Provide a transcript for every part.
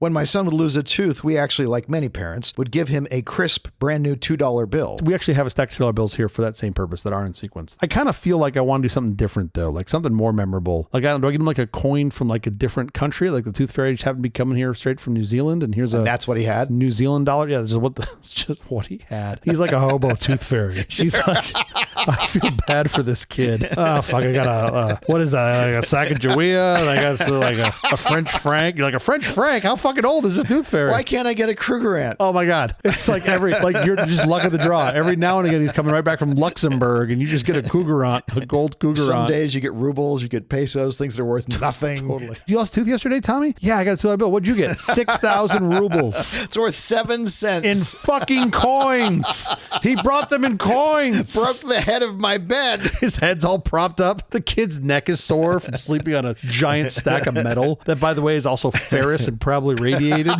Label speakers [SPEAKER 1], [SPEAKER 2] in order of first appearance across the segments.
[SPEAKER 1] When my son would lose a tooth, we actually, like many parents, would give him a crisp, brand new $2 bill.
[SPEAKER 2] We actually have a stack of $2 bills here for that same purpose that aren't in sequence. I kind of feel like I want to do something different though, like something more memorable. Like, do I give him like a coin from like a different country? Like the tooth fairy just happened to be coming here straight from New Zealand, and that's what he had? New Zealand dollar? Yeah, it's just what he had. He's like a hobo tooth fairy. He's like, I feel bad for this kid. Oh, fuck, I got what is that? Like a Sacagawea? And I got like a French franc. You're like, a French franc? How fucking old is this tooth fairy?
[SPEAKER 1] Why can't I get a Krugerrand?
[SPEAKER 2] Oh my God. It's like you're just luck of the draw. Every now and again, he's coming right back from Luxembourg and you just get a Krugerrand, a gold Krugerrand.
[SPEAKER 1] Some days you get rubles, you get pesos, things that are worth nothing.
[SPEAKER 2] Totally. You lost a tooth yesterday, Tommy? Yeah, I got a $2 bill. What'd you get? 6,000 rubles.
[SPEAKER 1] It's worth 7 cents.
[SPEAKER 2] In fucking coins. He brought them in coins.
[SPEAKER 1] Broke the head of my bed.
[SPEAKER 2] His head's all propped up. The kid's neck is sore from sleeping on a giant stack of metal that, by the way, is also ferrous and probably radiated.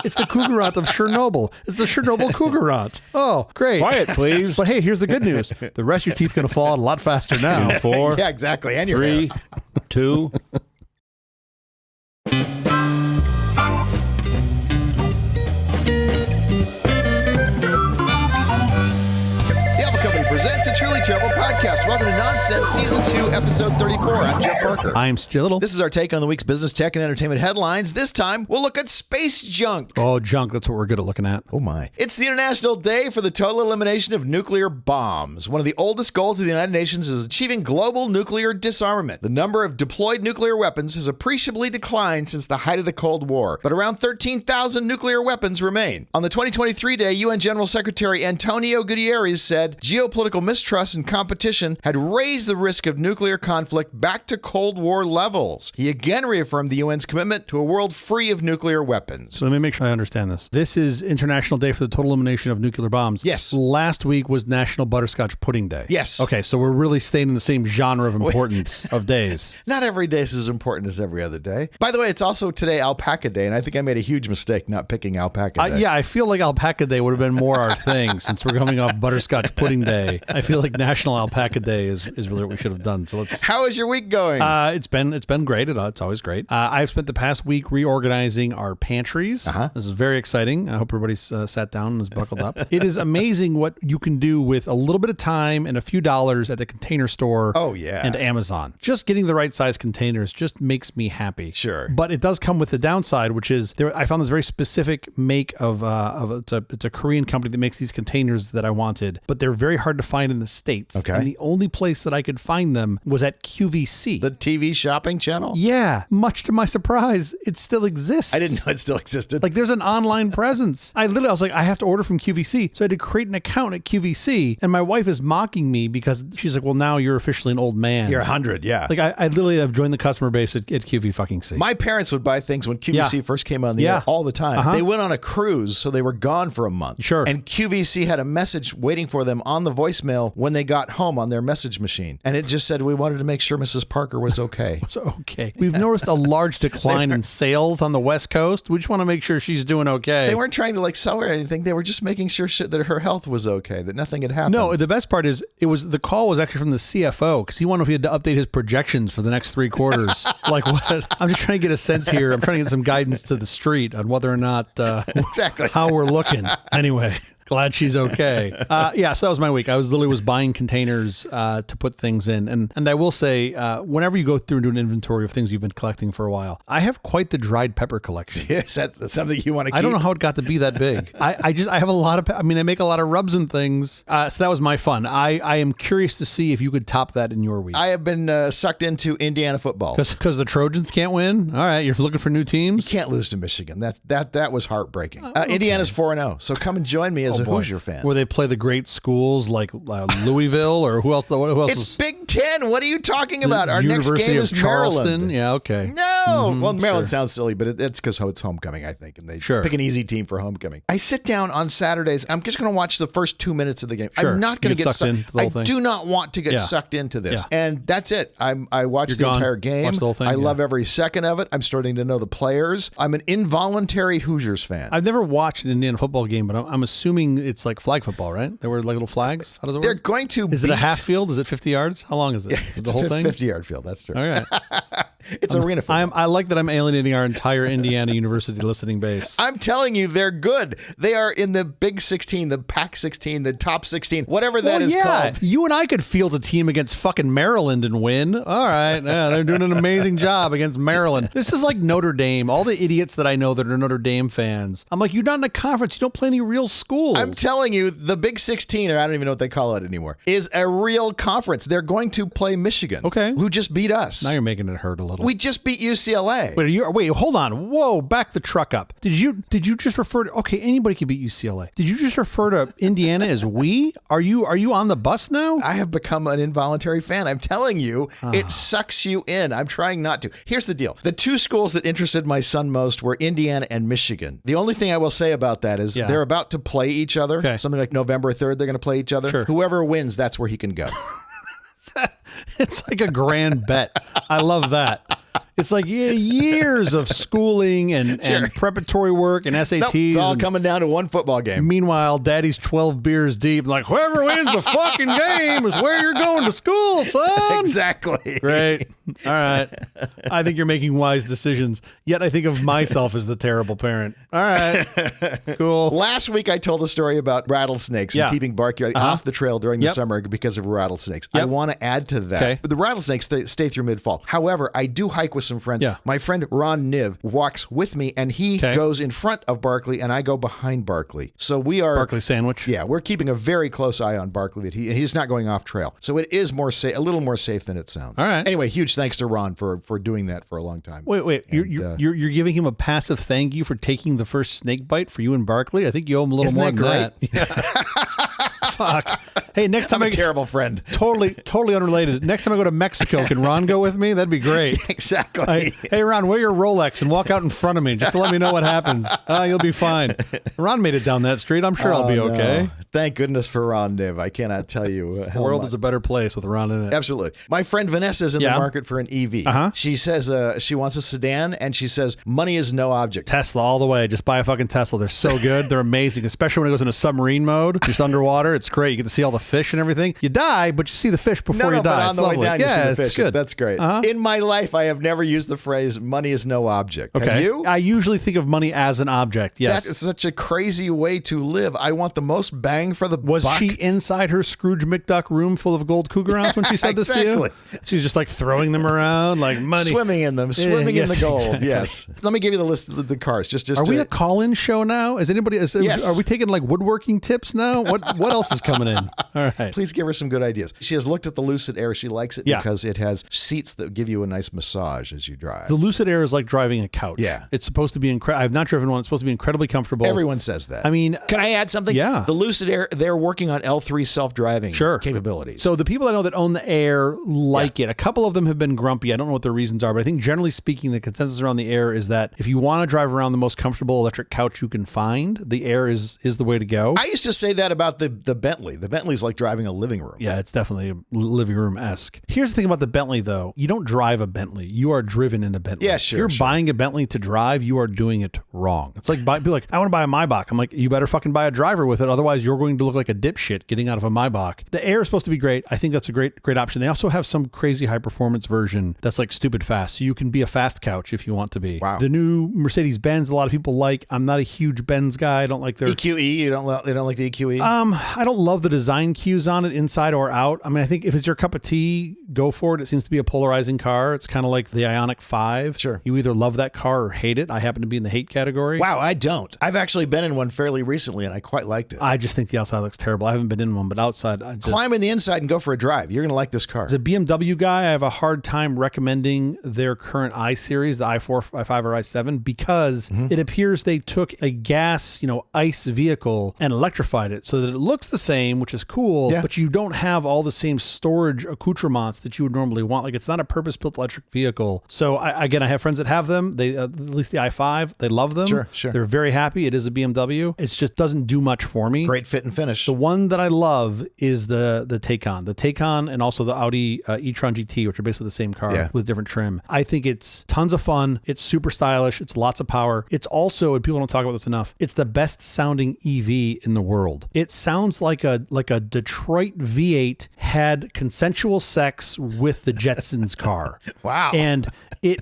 [SPEAKER 2] It's the Krugerrand of Chernobyl. It's the Chernobyl Krugerrand. Oh, great.
[SPEAKER 3] Quiet, please.
[SPEAKER 2] But hey, here's the good news. The rest of your teeth going to fall out a lot faster now.
[SPEAKER 3] 4,
[SPEAKER 1] yeah, exactly. And your
[SPEAKER 3] 3, 2.
[SPEAKER 1] Presents a Truly Terrible Podcast. Welcome to Nonsense Season 2, Episode 34. I'm Jeff Parker.
[SPEAKER 2] I'm Stu Little.
[SPEAKER 1] This is our take on the week's business, tech, and entertainment headlines. This time, we'll look at space junk.
[SPEAKER 2] Oh, junk. That's what we're good at looking at.
[SPEAKER 1] Oh, my. It's the International Day for the Total Elimination of Nuclear Bombs. One of the oldest goals of the United Nations is achieving global nuclear disarmament. The number of deployed nuclear weapons has appreciably declined since the height of the Cold War, but around 13,000 nuclear weapons remain. On the 2023 day, UN General Secretary Antonio Guterres said geopolitical mistrust and competition had raised the risk of nuclear conflict back to Cold War levels. He again reaffirmed the UN's commitment to a world free of nuclear weapons.
[SPEAKER 2] So let me make sure I understand this. This is International Day for the Total Elimination of Nuclear Bombs.
[SPEAKER 1] Yes.
[SPEAKER 2] Last week was National Butterscotch Pudding Day.
[SPEAKER 1] Yes.
[SPEAKER 2] Okay, so we're really staying in the same genre of importance of days.
[SPEAKER 1] Not every day is as important as every other day. By the way, it's also today Alpaca Day, and I think I made a huge mistake not picking Alpaca Day.
[SPEAKER 2] Yeah, I feel like Alpaca Day would have been more our thing since we're coming off Butterscotch Pudding Day. I feel like National Alpaca Day is really what we should have done. So let's.
[SPEAKER 1] How is your week going?
[SPEAKER 2] It's been great. It's always great. I've spent the past week reorganizing our pantries. This is very exciting. I hope everybody's sat down and is buckled up. It is amazing what you can do with a little bit of time and a few dollars at the Container Store.
[SPEAKER 1] Oh yeah,
[SPEAKER 2] and Amazon. Just getting the right size containers just makes me happy.
[SPEAKER 1] Sure,
[SPEAKER 2] but it does come with the downside, which is I found this very specific make of it's a Korean company that makes these containers that I wanted, but they're very hard to find in the States.
[SPEAKER 1] Okay.
[SPEAKER 2] And the only place that I could find them was at QVC.
[SPEAKER 1] The TV shopping channel?
[SPEAKER 2] Yeah. Much to my surprise, it still exists.
[SPEAKER 1] I didn't know it still existed.
[SPEAKER 2] Like, there's an online presence. I was like, I have to order from QVC. So I had to create an account at QVC. And my wife is mocking me because she's like, well, now you're officially an old man.
[SPEAKER 1] You're 100, yeah.
[SPEAKER 2] Like, I literally have joined the customer base at QVC.
[SPEAKER 1] My parents would buy things when QVC first came on the air all the time. They went on a cruise, so they were gone for a month.
[SPEAKER 2] Sure.
[SPEAKER 1] And QVC had a message waiting for them on the voicemail when they got home on their message machine. And it just said, we wanted to make sure Mrs. Parker was okay.
[SPEAKER 2] So, okay. We've noticed a large decline in sales on the West Coast. We just want to make sure she's doing okay.
[SPEAKER 1] They weren't trying to like sell her anything. They were just making sure that her health was okay, that nothing had happened.
[SPEAKER 2] No, the best part is the call was actually from the CFO because he wanted if he had to update his projections for the next 3 quarters. Like what? I'm just trying to get a sense here. I'm trying to get some guidance to the street on whether or not
[SPEAKER 1] exactly
[SPEAKER 2] how we're looking. Anyway. Glad she's okay. Yeah, so that was my week. I was buying containers to put things in. And I will say, whenever you go through and do an inventory of things you've been collecting for a while, I have quite the dried pepper collection.
[SPEAKER 1] Yes, that's something you want to keep.
[SPEAKER 2] I don't know how it got to be that big. I have a lot of, I make a lot of rubs and things. So that was my fun. I am curious to see if you could top that in your week.
[SPEAKER 1] I have been sucked into Indiana football.
[SPEAKER 2] Because the Trojans can't win? All right, you're looking for new teams?
[SPEAKER 1] You can't lose to Michigan. That was heartbreaking. Okay. Indiana's 4-0, so come and join me as a Hoosier fan.
[SPEAKER 2] Where they play the great schools like Louisville or who else?
[SPEAKER 1] It's Big Ten. What are you talking about? Our
[SPEAKER 2] University
[SPEAKER 1] next game is
[SPEAKER 2] Charleston.
[SPEAKER 1] Maryland.
[SPEAKER 2] Yeah, okay.
[SPEAKER 1] No. Well, Maryland sounds silly, but it's because it's homecoming, I think. And they pick an easy team for homecoming. I sit down on Saturdays. I'm just going to watch the first 2 minutes of the game.
[SPEAKER 2] Sure.
[SPEAKER 1] I'm not going to get sucked
[SPEAKER 2] into the whole thing.
[SPEAKER 1] I do not want to get sucked into this. Yeah. And that's it. I watched the entire game.
[SPEAKER 2] Watch the whole thing.
[SPEAKER 1] I love every second of it. I'm starting to know the players. I'm an involuntary Hoosiers fan.
[SPEAKER 2] I've never watched an Indiana football game, but I'm assuming it's like flag football, right? There were like little flags. How does it work?
[SPEAKER 1] They're going to
[SPEAKER 2] Is it a half field? Is it 50 yards? How long is it?
[SPEAKER 1] Yeah, it's
[SPEAKER 2] the whole thing?
[SPEAKER 1] 50-yard field. That's true.
[SPEAKER 2] All right.
[SPEAKER 1] It's arena football.
[SPEAKER 2] I like that I'm alienating our entire Indiana University listening base.
[SPEAKER 1] I'm telling you, they're good. They are in the Big 16, the Pac 16, the Top 16, whatever that is called.
[SPEAKER 2] You and I could field a team against fucking Maryland and win. All right. Yeah, they're doing an amazing job against Maryland. This is like Notre Dame. All the idiots that I know that are Notre Dame fans. I'm like, you're not in a conference. You don't play any real schools.
[SPEAKER 1] I'm telling you, the Big 16, or I don't even know what they call it anymore, is a real conference. They're going to play Michigan,
[SPEAKER 2] Okay.
[SPEAKER 1] who just beat us.
[SPEAKER 2] Now you're making it hurt a little.
[SPEAKER 1] We just beat UCLA.
[SPEAKER 2] Wait, hold on. Whoa, back the truck up. Did you just refer to, okay, anybody can beat UCLA. Did you just refer to Indiana as we? Are you on the bus now?
[SPEAKER 1] I have become an involuntary fan. I'm telling you, it sucks you in. I'm trying not to. Here's the deal. The two schools that interested my son most were Indiana and Michigan. The only thing I will say about that is they're about to play each other.
[SPEAKER 2] Okay.
[SPEAKER 1] Something like November 3rd, they're going to play each other.
[SPEAKER 2] Sure.
[SPEAKER 1] Whoever wins, that's where he can go.
[SPEAKER 2] It's like a grand bet. I love that. It's like years of schooling and preparatory work and SATs.
[SPEAKER 1] Nope, it's all coming down to one football game.
[SPEAKER 2] Meanwhile, daddy's 12 beers deep. Like, whoever wins the fucking game is where you're going to school, son.
[SPEAKER 1] Exactly.
[SPEAKER 2] Great. All right. I think you're making wise decisions. Yet I think of myself as the terrible parent. All right. Cool.
[SPEAKER 1] Last week, I told a story about rattlesnakes and keeping barkyard off the trail during the summer because of rattlesnakes. I want to add to that.
[SPEAKER 2] Okay.
[SPEAKER 1] But the rattlesnakes stay through mid-fall. However, I do hike with some friends.
[SPEAKER 2] Yeah.
[SPEAKER 1] My friend Ron Niv walks with me, and he goes in front of Barkley, and I go behind Barkley. So we are
[SPEAKER 2] Barkley sandwich.
[SPEAKER 1] Yeah, we're keeping a very close eye on Barkley. That he's not going off trail. So it is more a little more safe than it sounds.
[SPEAKER 2] All right.
[SPEAKER 1] Anyway, huge thanks to Ron for doing that for a long time.
[SPEAKER 2] Wait.
[SPEAKER 1] And,
[SPEAKER 2] you're giving him a passive thank you for taking the first snake bite for you and Barkley? I think you owe him a little
[SPEAKER 1] Isn't
[SPEAKER 2] more
[SPEAKER 1] that
[SPEAKER 2] than
[SPEAKER 1] great?
[SPEAKER 2] that. Fuck. Hey, next time
[SPEAKER 1] I'm a terrible friend.
[SPEAKER 2] Totally unrelated. Next time I go to Mexico, can Ron go with me? That'd be great.
[SPEAKER 1] Exactly.
[SPEAKER 2] Hey, Ron, wear your Rolex and walk out in front of me just to let me know what happens. You'll be fine. Ron made it down that street. I'm sure I'll be okay.
[SPEAKER 1] No. Thank goodness for Ron Niv. I cannot tell you.
[SPEAKER 2] The world is a better place with Ron in it.
[SPEAKER 1] Absolutely. My friend Vanessa is in the market for an EV. She says she wants a sedan, and she says money is no object.
[SPEAKER 2] Tesla all the way. Just buy a fucking Tesla. They're so good. They're amazing, especially when it goes into submarine mode, just underwater. It's great. You get to see all the fish and everything. You die, but you see the fish before you die.
[SPEAKER 1] But on
[SPEAKER 2] it's
[SPEAKER 1] the
[SPEAKER 2] lovely.
[SPEAKER 1] way down, you see the
[SPEAKER 2] it's
[SPEAKER 1] fish.
[SPEAKER 2] good.
[SPEAKER 1] That's great. In my life, I have never used the phrase money is no object.
[SPEAKER 2] Okay.
[SPEAKER 1] Have you?
[SPEAKER 2] I usually think of money as an object. Yes.
[SPEAKER 1] That is such a crazy way to live. I want the most bang for the
[SPEAKER 2] Was
[SPEAKER 1] buck.
[SPEAKER 2] she inside her Scrooge McDuck room full of gold cougar ounce when she said this to you? She's just like throwing them around like money.
[SPEAKER 1] Swimming in them, swimming in the gold.
[SPEAKER 2] Exactly.
[SPEAKER 1] Yes. Let me give you the list of the cars. Just
[SPEAKER 2] Are we a call-in show now? Is anybody?
[SPEAKER 1] Yes.
[SPEAKER 2] Are we taking like woodworking tips now? What else is coming in? All right.
[SPEAKER 1] Please give her some good ideas. She has looked at the Lucid Air. She likes it because it has seats that give you a nice massage as you drive.
[SPEAKER 2] The Lucid Air is like driving a couch.
[SPEAKER 1] Yeah.
[SPEAKER 2] It's supposed to be incredible. I've not driven one. It's supposed to be incredibly comfortable.
[SPEAKER 1] Everyone says that.
[SPEAKER 2] I mean,
[SPEAKER 1] can I add something?
[SPEAKER 2] Yeah.
[SPEAKER 1] The Lucid Air, they're working on L3 self-driving capabilities.
[SPEAKER 2] So the people I know that own the Air like it. A couple of them have been grumpy. I don't know what their reasons are, but I think generally speaking, the consensus around the Air is that if you want to drive around the most comfortable electric couch you can find, the Air is the way to go.
[SPEAKER 1] I used to say that about the Bentley. The Bentley's like driving a living room.
[SPEAKER 2] Yeah, it's definitely a living room-esque. Here's the thing about the Bentley, though. You don't drive a Bentley. You are driven in a Bentley.
[SPEAKER 1] Yeah, sure.
[SPEAKER 2] If you're buying a Bentley to drive, you are doing it wrong. It's like, people like, I want to buy a Maybach. I'm like, you better fucking buy a driver with it. Otherwise, you're going to look like a dipshit getting out of a Maybach. The Air is supposed to be great. I think that's a great option. They also have some crazy high-performance version that's like stupid fast. So you can be a fast couch if you want to be.
[SPEAKER 1] Wow.
[SPEAKER 2] The new Mercedes-Benz, a lot of people like. I'm not a huge Benz guy. I don't like their...
[SPEAKER 1] EQE? You don't like the EQE?
[SPEAKER 2] I don't love the design cues on it, inside or out. I mean, I think if it's your cup of tea, go for it. It seems to be a polarizing car. It's kind of like the Ioniq 5.
[SPEAKER 1] Sure.
[SPEAKER 2] You either love that car or hate it. I happen to be in the hate category.
[SPEAKER 1] Wow, I don't. I've actually been in one fairly recently, and I quite liked it.
[SPEAKER 2] I just think the outside looks terrible. I haven't been in one, but outside,
[SPEAKER 1] climb in the inside and go for a drive. You're going to like this car.
[SPEAKER 2] As a BMW guy, I have a hard time recommending their current i-Series, the i4, i5, or i7, because it appears they took a gas, ICE vehicle and electrified it so that it looks the same, which is cool, but you don't have all the same storage accoutrements that you would normally want. Like, it's not a purpose-built electric vehicle. So, I have friends that have them. They at least the i5, they love them.
[SPEAKER 1] Sure.
[SPEAKER 2] They're very happy. It is a BMW. It just doesn't do much for me.
[SPEAKER 1] Great fit and finish.
[SPEAKER 2] The one that I love is the Taycan. The Taycan and also the Audi e-tron GT, which are basically the same car with different trim. I think it's tons of fun. It's super stylish. It's lots of power. It's also, and people don't talk about this enough, it's the best sounding EV in the world. It sounds like a Detroit V8 had consensual sex with the Jetsons car.
[SPEAKER 1] Wow.
[SPEAKER 2] And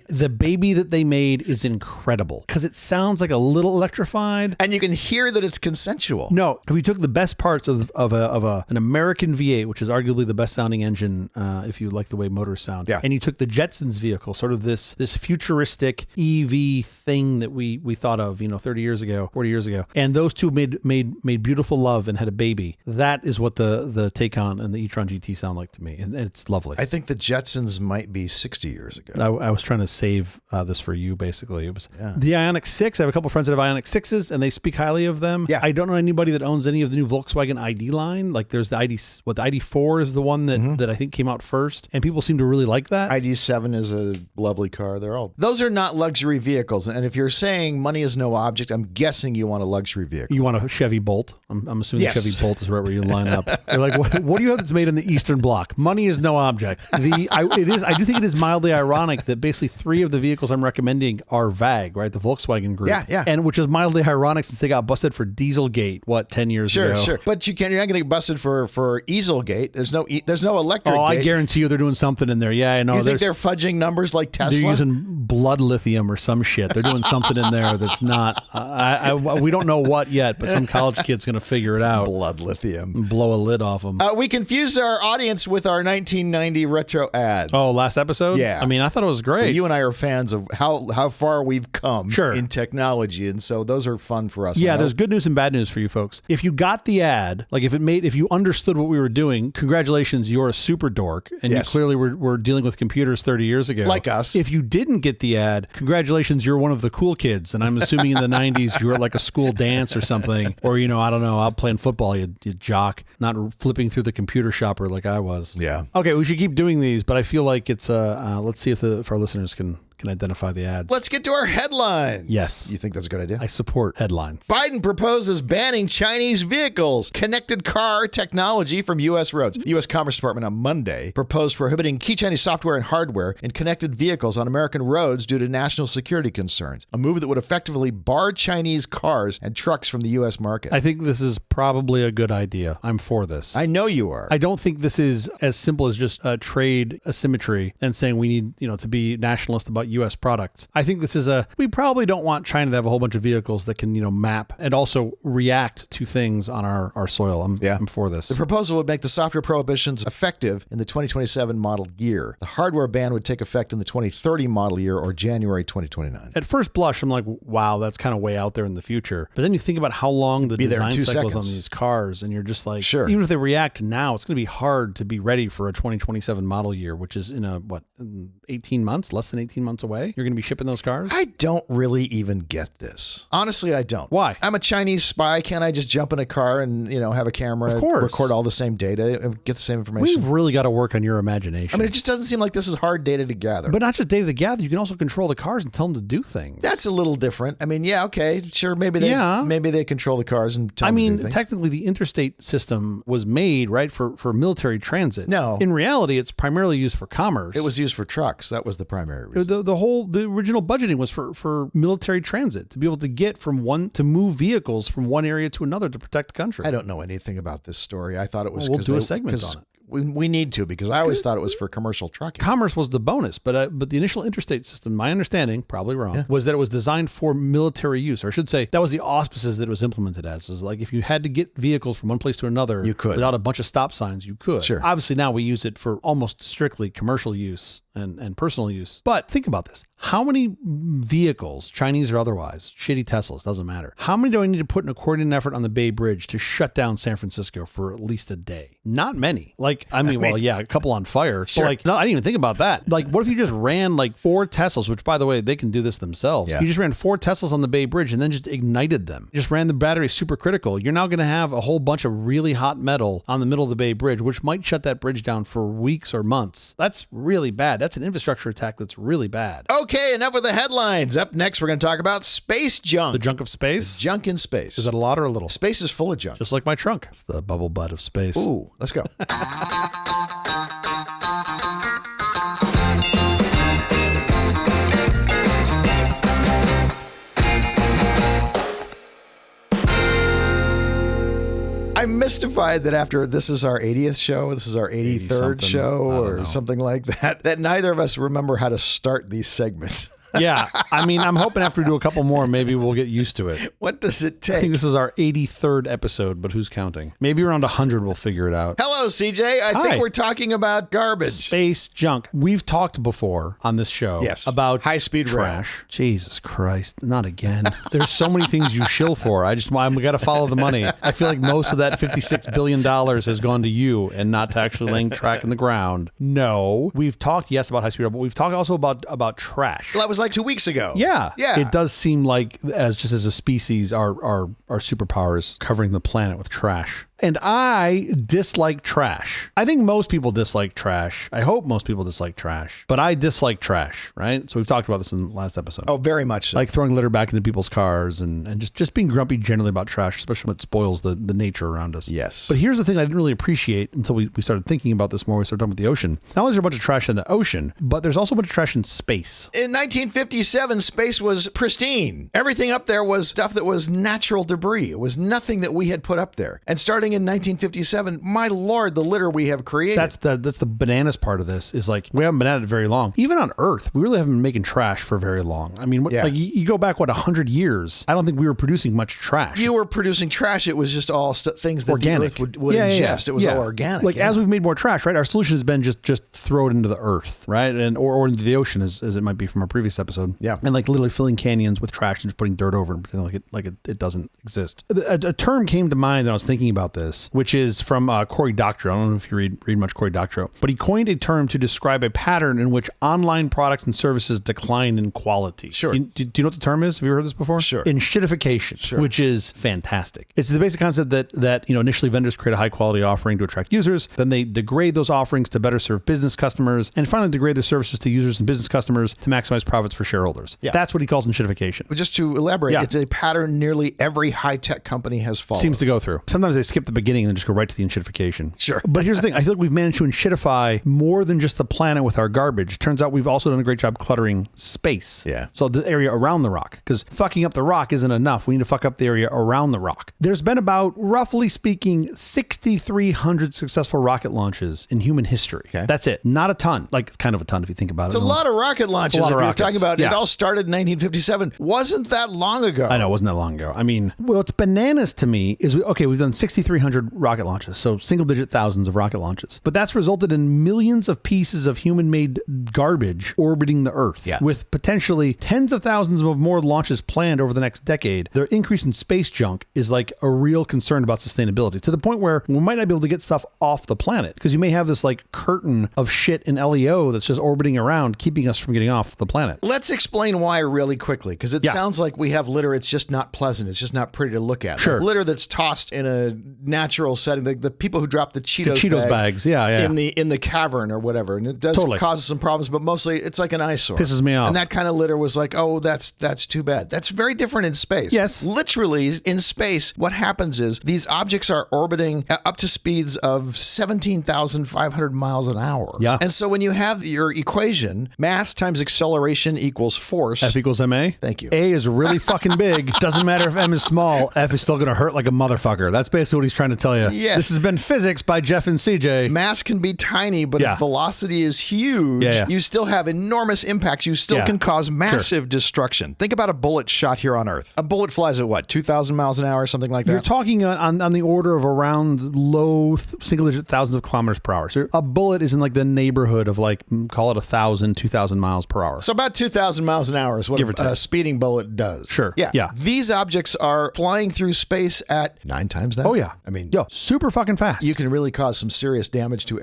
[SPEAKER 2] the baby that they made is incredible because it sounds like a little electrified.
[SPEAKER 1] And you can hear that it's consensual.
[SPEAKER 2] No, if we took the best parts of an American V8, which is arguably the best sounding engine, if you like the way motors sound,
[SPEAKER 1] yeah.
[SPEAKER 2] and you took the Jetsons vehicle, sort of this futuristic EV thing that we thought of, 30 years ago, 40 years ago, and those two made beautiful love and had a baby. That is what the Taycan and the e-tron GT sound like to me, and it's lovely.
[SPEAKER 1] I think the Jetsons might be 60 years ago.
[SPEAKER 2] I was trying to save this for you, basically. It was the Ioniq 6. I have a couple friends that have Ioniq 6s, and they speak highly of them.
[SPEAKER 1] Yeah.
[SPEAKER 2] I don't know anybody that owns any of the new Volkswagen ID line. Like there's the ID4 is the one that I think came out first, and people seem to really like that.
[SPEAKER 1] ID7 is a lovely car. Those are not luxury vehicles. And if you're saying money is no object, I'm guessing you want a luxury vehicle.
[SPEAKER 2] You want a Chevy Bolt? I'm assuming
[SPEAKER 1] Yes.
[SPEAKER 2] the Chevy Bolt is right where you line up. You're like, what do you have that's made in the Eastern Bloc? Money is no object. I do think it is mildly ironic that basically 3 of the vehicles I'm recommending are VAG, right? The Volkswagen group.
[SPEAKER 1] Yeah.
[SPEAKER 2] And which is mildly ironic since they got busted for Dieselgate, 10 years ago?
[SPEAKER 1] Sure. But you're not going to get busted for Easelgate. There's no electric
[SPEAKER 2] Oh,
[SPEAKER 1] gate.
[SPEAKER 2] I guarantee you they're doing something in there. Yeah, I know.
[SPEAKER 1] You think they're fudging numbers like Tesla?
[SPEAKER 2] They're using blood lithium or some shit. They're doing something in there that's not. We don't know what yet, but some college kid's going to figure it out.
[SPEAKER 1] Blood lithium.
[SPEAKER 2] Blow a lid off them.
[SPEAKER 1] We confused our audience with our 1990 retro ad.
[SPEAKER 2] Oh, last episode?
[SPEAKER 1] Yeah.
[SPEAKER 2] I mean, I thought it was great.
[SPEAKER 1] Well, you and I are fans of how far we've come
[SPEAKER 2] Sure.
[SPEAKER 1] in technology, and so those are fun for us.
[SPEAKER 2] Yeah, there's good news and bad news for you folks. If you got the ad, like if you understood what we were doing, congratulations, you're a super dork, and
[SPEAKER 1] Yes.
[SPEAKER 2] you clearly were dealing with computers 30 years ago.
[SPEAKER 1] Like us.
[SPEAKER 2] If you didn't get the ad, congratulations, you're one of the cool kids, and I'm assuming in the 90s you were at like a school dance or something, or I don't know, out playing football, you jock, not flipping through the computer shopper like I was.
[SPEAKER 1] Yeah.
[SPEAKER 2] Okay, we should keep doing these, but I feel like it's let's see if our listeners can identify the ads.
[SPEAKER 1] Let's get to our headlines.
[SPEAKER 2] Yes.
[SPEAKER 1] You think that's a good idea?
[SPEAKER 2] I support headlines.
[SPEAKER 1] Biden proposes banning Chinese vehicles, connected car technology from U.S. roads. The U.S. Commerce Department on Monday proposed prohibiting key Chinese software and hardware in connected vehicles on American roads due to national security concerns, a move that would effectively bar Chinese cars and trucks from the U.S. market.
[SPEAKER 2] I think this is probably a good idea. I'm for this.
[SPEAKER 1] I know you are.
[SPEAKER 2] I don't think this is as simple as just trade asymmetry and saying we need, to be nationalist about U.S. products. I think this is we probably don't want China to have a whole bunch of vehicles that can, map and also react to things on our soil. I'm for this.
[SPEAKER 1] The proposal would make the software prohibitions effective in the 2027 model year. The hardware ban would take effect in the 2030 model year or January 2029.
[SPEAKER 2] At first blush, I'm like, wow, that's kind of way out there in the future. But then you think about how long the
[SPEAKER 1] Be there in
[SPEAKER 2] design
[SPEAKER 1] 2
[SPEAKER 2] cycles
[SPEAKER 1] seconds.
[SPEAKER 2] on these cars, and you're just like,
[SPEAKER 1] Sure.
[SPEAKER 2] even if they react now, it's going to be hard to be ready for a 2027 model year, which is in 18 months, less than 18 months away. You're going to be shipping those cars?
[SPEAKER 1] I don't really even get this. Honestly, I don't.
[SPEAKER 2] Why?
[SPEAKER 1] I'm a Chinese spy. Can't I just jump in a car and, have a camera,
[SPEAKER 2] Of course.
[SPEAKER 1] record all the same data, and get the same information?
[SPEAKER 2] We've really got to work on your imagination.
[SPEAKER 1] I mean, it just doesn't seem like this is hard data to gather.
[SPEAKER 2] But not just data to gather, you can also control the cars and tell them to do things.
[SPEAKER 1] That's a little different. I mean, yeah, okay, sure, maybe they control the cars and tell them to do things.
[SPEAKER 2] Technically, the interstate system was made, right, for military transit.
[SPEAKER 1] No.
[SPEAKER 2] In reality, it's primarily used for commerce.
[SPEAKER 1] It was used for trucks. That was the primary reason.
[SPEAKER 2] The original budgeting was for military transit, to be able to get to move vehicles from one area to another to protect the country.
[SPEAKER 1] I don't know anything about this story. I thought it was
[SPEAKER 2] We'll do a segment on it.
[SPEAKER 1] We need to, because I always thought it was for commercial trucking.
[SPEAKER 2] Commerce was the bonus, but the initial interstate system, my understanding, probably wrong, was that it was designed for military use, or I should say that was the auspices that it was implemented as. Is like if you had to get vehicles from one place to another,
[SPEAKER 1] you could,
[SPEAKER 2] without a bunch of stop signs, you could.
[SPEAKER 1] Sure.
[SPEAKER 2] Obviously now we use it for almost strictly commercial use and personal use. But think about this. How many vehicles, Chinese or otherwise, shitty Teslas, doesn't matter. How many do I need to put in a coordinated effort on the Bay Bridge to shut down San Francisco for at least a day? Not many. A couple on fire.
[SPEAKER 1] Sure.
[SPEAKER 2] But no, I didn't even think about that. Like, what if you just ran 4 Teslas, which by the way, they can do this themselves.
[SPEAKER 1] Yeah.
[SPEAKER 2] You just ran 4 Teslas on the Bay Bridge and then just ignited them. You just ran the battery supercritical. You're now going to have a whole bunch of really hot metal on the middle of the Bay Bridge, which might shut that bridge down for weeks or months. That's really bad. That's an infrastructure attack that's really bad.
[SPEAKER 1] Okay, enough with the headlines. Up next, we're going to talk about space junk.
[SPEAKER 2] The junk of space?
[SPEAKER 1] Junk in space.
[SPEAKER 2] Is it a lot or a little?
[SPEAKER 1] Space is full of junk.
[SPEAKER 2] Just like my trunk. It's the bubble butt of space.
[SPEAKER 1] Ooh, let's go. I'm mystified that after this is our 80th show, this is our 83rd show or something like that, that neither of us remember how to start these segments.
[SPEAKER 2] Yeah. I mean, I'm hoping after we do a couple more, maybe we'll get used to it.
[SPEAKER 1] What does it take?
[SPEAKER 2] I think this is our 83rd episode, but who's counting? Maybe around 100 we'll figure it out.
[SPEAKER 1] Hello, CJ. I
[SPEAKER 2] Hi.
[SPEAKER 1] think we're talking about garbage.
[SPEAKER 2] Space junk. We've talked before on this show about
[SPEAKER 1] high-speed
[SPEAKER 2] trash. Jesus Christ, not again. There's so many things you shill for. I'm got to follow the money. I feel like most of that $56 billion has gone to you and not to actually laying track in the ground. No. We've talked, yes, about high-speed rail, but we've talked also about trash.
[SPEAKER 1] That was like 2 weeks ago.
[SPEAKER 2] Yeah.
[SPEAKER 1] Yeah.
[SPEAKER 2] It does seem like as a species, our superpower is covering the planet with trash. And I dislike trash. I think most people dislike trash. I hope most people dislike trash. But I dislike trash, right? So we've talked about this in the last episode.
[SPEAKER 1] Oh, very much so.
[SPEAKER 2] Like throwing litter back into people's cars and just being grumpy generally about trash, especially when it spoils the nature around us.
[SPEAKER 1] Yes.
[SPEAKER 2] But here's the thing I didn't really appreciate until we started thinking about this more. We started talking about the ocean. Not only is there a bunch of trash in the ocean, but there's also a bunch of trash in space.
[SPEAKER 1] In 1957, space was pristine. Everything up there was stuff that was natural debris. It was nothing that we had put up there. And starting in 1957, my Lord, the litter we have created.
[SPEAKER 2] That's the bananas part of this is like, we haven't been at it very long. Even on Earth, we really haven't been making trash for very long. I mean, like you go back, 100 years? I don't think we were producing much trash.
[SPEAKER 1] You were producing trash. It was just all things that
[SPEAKER 2] organic.
[SPEAKER 1] the Earth would ingest. It was all organic.
[SPEAKER 2] Like as we've made more trash, right? Our solution has been just throw it into the earth, right? And or into the ocean as it might be from our previous episode.
[SPEAKER 1] Yeah.
[SPEAKER 2] And like literally filling canyons with trash and just putting dirt over and pretending like it doesn't exist. A term came to mind that I was thinking about this, which is from Cory Doctorow. I don't know if you read much Cory Doctorow, but he coined a term to describe a pattern in which online products and services decline in quality.
[SPEAKER 1] Sure.
[SPEAKER 2] Do you know what the term is? Have you heard this before?
[SPEAKER 1] Sure.
[SPEAKER 2] Enshittification,
[SPEAKER 1] Sure.
[SPEAKER 2] which is fantastic. It's the basic concept that initially vendors create a high quality offering to attract users, then they degrade those offerings to better serve business customers, and finally degrade their services to users and business customers to maximize profits for shareholders.
[SPEAKER 1] Yeah.
[SPEAKER 2] That's what he calls enshittification.
[SPEAKER 1] But just to elaborate, it's a pattern nearly every high-tech company has followed.
[SPEAKER 2] Seems to go through. Sometimes they skip the beginning and then just go right to the enshittification.
[SPEAKER 1] Sure.
[SPEAKER 2] But here's the thing. I feel like we've managed to enshittify more than just the planet with our garbage. Turns out we've also done a great job cluttering space.
[SPEAKER 1] Yeah.
[SPEAKER 2] So the area around the rock, because fucking up the rock isn't enough. We need to fuck up the area around the rock. There's been about, roughly speaking, 6,300 successful rocket launches in human history.
[SPEAKER 1] Okay.
[SPEAKER 2] That's it. Not a ton. Like kind of a ton if you think about it.
[SPEAKER 1] It's a lot of rocket launches.
[SPEAKER 2] It's a lot of
[SPEAKER 1] if you're
[SPEAKER 2] rockets.
[SPEAKER 1] talking about
[SPEAKER 2] Yeah.
[SPEAKER 1] it all started in 1957. Wasn't that long ago?
[SPEAKER 2] I know, it wasn't that long ago. I mean, what's bananas to me is, we've done 6,300 rocket launches, so single-digit thousands of rocket launches. But that's resulted in millions of pieces of human-made garbage orbiting the Earth, with potentially tens of thousands of more launches planned over the next decade. The increase in space junk is like a real concern about sustainability, to the point where we might not be able to get stuff off the planet, because you may have this like curtain of shit in LEO that's just orbiting around, keeping us from getting off the planet.
[SPEAKER 1] Let's explain why really quickly, because it sounds like we have litter. It's just not pleasant. It's just not pretty to look at.
[SPEAKER 2] Sure.
[SPEAKER 1] Like litter that's tossed in a natural setting. The people who drop the Cheetos
[SPEAKER 2] bags,
[SPEAKER 1] in the cavern or whatever, and it does cause some problems. But mostly, it's like an eyesore.
[SPEAKER 2] Pisses me off.
[SPEAKER 1] And that kind of litter was like, oh, that's too bad. That's very different in space.
[SPEAKER 2] Yes.
[SPEAKER 1] Literally in space, what happens is these objects are orbiting up to speeds of 17,500 miles an hour.
[SPEAKER 2] Yeah.
[SPEAKER 1] And so when you have your equation, mass times acceleration equals force.
[SPEAKER 2] F equals ma.
[SPEAKER 1] Thank you.
[SPEAKER 2] A is really fucking big. Doesn't matter if M is small. F is still going to hurt like a motherfucker. That's basically what he's trying to tell you.
[SPEAKER 1] Yes.
[SPEAKER 2] This has been Physics by Jeff and CJ.
[SPEAKER 1] Mass can be tiny, but if velocity is huge, you still have enormous impacts. You still can cause massive destruction. Think about a bullet shot here on Earth. A bullet flies at what, 2,000 miles an hour, something like that?
[SPEAKER 2] You're talking on the order of around low single-digit thousands of kilometers per hour. So a bullet is in like the neighborhood of like, call it 1,000, 2,000 miles per hour.
[SPEAKER 1] So about 2,000 miles an hour is what a speeding bullet does.
[SPEAKER 2] Sure.
[SPEAKER 1] Yeah. These objects are flying through space at 9 times that.
[SPEAKER 2] Oh, yeah.
[SPEAKER 1] I mean,
[SPEAKER 2] super fucking fast.
[SPEAKER 1] You can really cause some serious damage to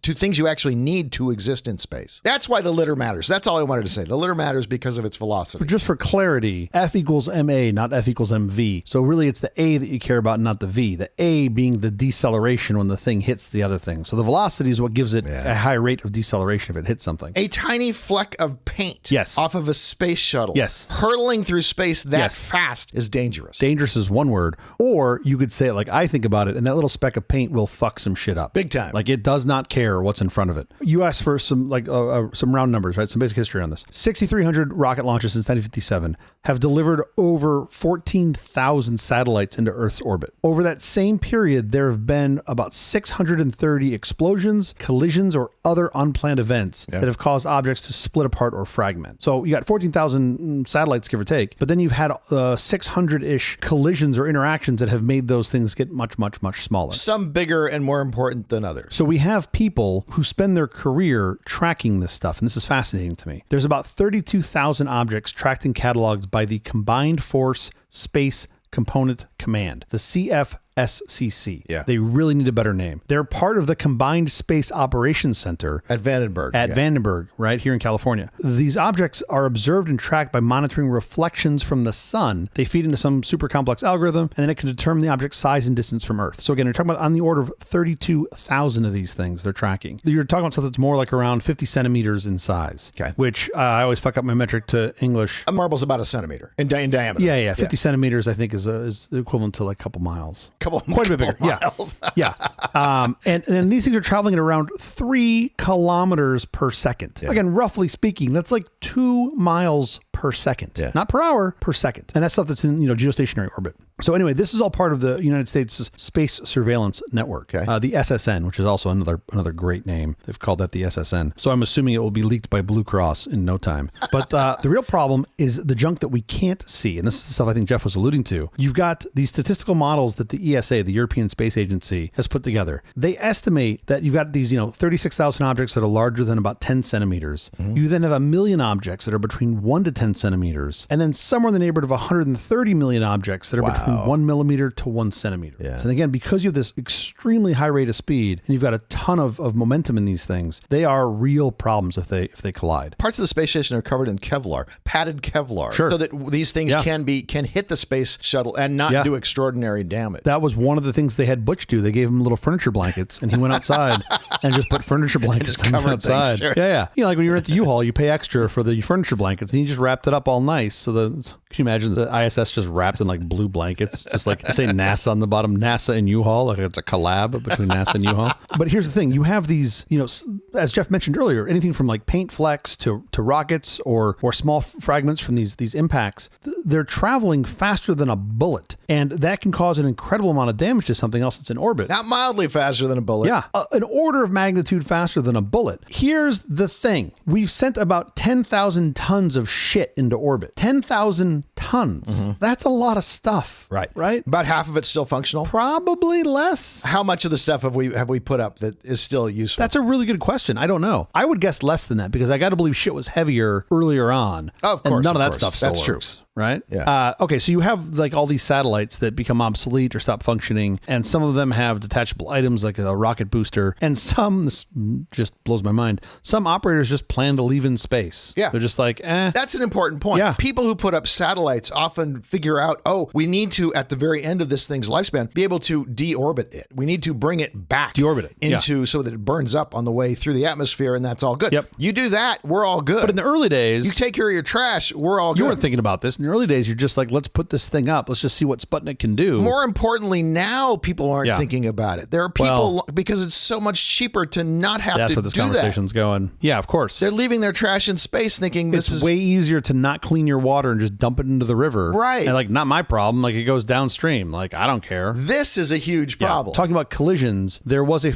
[SPEAKER 1] to things you actually need to exist in space. That's why the litter matters. That's all I wanted to say. The litter matters because of its velocity.
[SPEAKER 2] But just for clarity, F equals ma, not F equals mv. So really it's the A that you care about, not the V. The A being the deceleration when the thing hits the other thing. So the velocity is what gives it a high rate of deceleration if it hits something.
[SPEAKER 1] A tiny fleck of paint off of a space shuttle hurtling through space that fast is dangerous.
[SPEAKER 2] Dangerous is one word. Or you could say it like I think about it, and that little speck of paint will fuck some shit up.
[SPEAKER 1] Big time.
[SPEAKER 2] Like it does not care what's in front of it. You asked for some round numbers, right? Some basic history on this. 6,300 rocket launches since 1957. have delivered over 14,000 satellites into Earth's orbit. Over that same period, there have been about 630 explosions, collisions, or other unplanned events that have caused objects to split apart or fragment. So you got 14,000 satellites, give or take, but then you've had 600-ish collisions or interactions that have made those things get much, much, much smaller.
[SPEAKER 1] Some bigger and more important than others.
[SPEAKER 2] So we have people who spend their career tracking this stuff, and this is fascinating to me. There's about 32,000 objects tracked and cataloged by the Combined Force Space Component Command, the CFSCC.
[SPEAKER 1] Yeah.
[SPEAKER 2] They really need a better name. They're part of the Combined Space Operations Center
[SPEAKER 1] At Vandenberg.
[SPEAKER 2] Vandenberg, right here in California. These objects are observed and tracked by monitoring reflections from the sun. They feed into some super complex algorithm, and then it can determine the object's size and distance from Earth. So again, you're talking about on the order of 32,000 of these things they're tracking. You're talking about something that's more like around 50 centimeters in size, which I always fuck up my metric to English.
[SPEAKER 1] A marble's about a centimeter in diameter.
[SPEAKER 2] Yeah. 50 centimeters, I think, is the equivalent to like a couple miles. Quite a bit bigger.
[SPEAKER 1] Miles.
[SPEAKER 2] Yeah. And these things are traveling at around 3 kilometers per second.
[SPEAKER 1] Yeah.
[SPEAKER 2] Again, roughly speaking, that's like 2 miles per second.
[SPEAKER 1] Yeah.
[SPEAKER 2] Not per hour, per second. And that's stuff that's in, geostationary orbit. So anyway, this is all part of the United States Space Surveillance Network, the SSN, which is also another great name. They've called that the SSN. So I'm assuming it will be leaked by Blue Cross in no time. But the real problem is the junk that we can't see. And this is the stuff I think Jeff was alluding to. You've got these statistical models that the ESA, the European Space Agency, has put together. They estimate that you've got these, 36,000 objects that are larger than about 10 centimeters. Mm-hmm. You then have 1 million objects that are between 1 to 10 centimeters. And then somewhere in the neighborhood of 130 million objects that are between 1 millimeter to 1 centimeter.
[SPEAKER 1] Yeah.
[SPEAKER 2] And again, because you have this extremely high rate of speed and you've got a ton of momentum in these things, they are real problems if they collide.
[SPEAKER 1] Parts of the space station are covered in Kevlar, padded Kevlar, so that these things can hit the space shuttle and not do extraordinary damage.
[SPEAKER 2] That was one of the things they had Butch do. They gave him little furniture blankets, and he went outside and just put furniture blankets outside.
[SPEAKER 1] Things, sure.
[SPEAKER 2] Yeah. Like when you're at the U-Haul, you pay extra for the furniture blankets, and he just wrapped it up all nice. So can you imagine the ISS just wrapped in like blue blankets, just like say NASA on the bottom, NASA and U-Haul, like it's a collab between NASA and U-Haul. But here's the thing: you have these, as Jeff mentioned earlier, anything from like paint flecks to rockets or small fragments from these impacts. They're traveling faster than a bullet, and that can cause an incredible amount of damage to something else that's in orbit.
[SPEAKER 1] Not mildly faster than a bullet.
[SPEAKER 2] Yeah, an order of magnitude faster than a bullet. Here's the thing: we've sent about 10,000 tons of shit into orbit. 10,000 tons. Mm-hmm. That's a lot of stuff. Right?
[SPEAKER 1] About half of it's still functional.
[SPEAKER 2] Probably less.
[SPEAKER 1] How much of the stuff have we put up that is still useful?
[SPEAKER 2] That's a really good question. I don't know. I would guess less than that because I got to believe shit was heavier earlier on.
[SPEAKER 1] Oh, of course.
[SPEAKER 2] And none of that stuff still
[SPEAKER 1] That's
[SPEAKER 2] works.
[SPEAKER 1] True.
[SPEAKER 2] Right?
[SPEAKER 1] Yeah.
[SPEAKER 2] Okay, so you have like all these satellites that become obsolete or stop functioning, and some of them have detachable items like a rocket booster, and some, this just blows my mind, some operators just plan to leave in space.
[SPEAKER 1] Yeah.
[SPEAKER 2] They're just like,
[SPEAKER 1] That's an important point.
[SPEAKER 2] Yeah.
[SPEAKER 1] People who put up satellites often figure out, we need to, at the very end of this thing's lifespan, be able to deorbit it. We need to bring it back.
[SPEAKER 2] Deorbit it.
[SPEAKER 1] Into so that it burns up on the way through the atmosphere, and that's all good.
[SPEAKER 2] Yep.
[SPEAKER 1] You do that, we're all good.
[SPEAKER 2] But in the early days,
[SPEAKER 1] you take care of your trash, we're all good.
[SPEAKER 2] You weren't thinking about this. In the early days, you're just like, let's put this thing up. Let's just see what Sputnik can do.
[SPEAKER 1] More importantly, now people aren't thinking about it. There are people, because it's so much cheaper to not have to do that.
[SPEAKER 2] That's where this conversation's going. Yeah, of course.
[SPEAKER 1] They're leaving their trash in space thinking this is
[SPEAKER 2] way easier to not clean your water and just dump it into the river.
[SPEAKER 1] Right.
[SPEAKER 2] And like, not my problem. Like, it goes downstream. Like, I don't care.
[SPEAKER 1] This is a huge problem.
[SPEAKER 2] Talking about collisions, there was a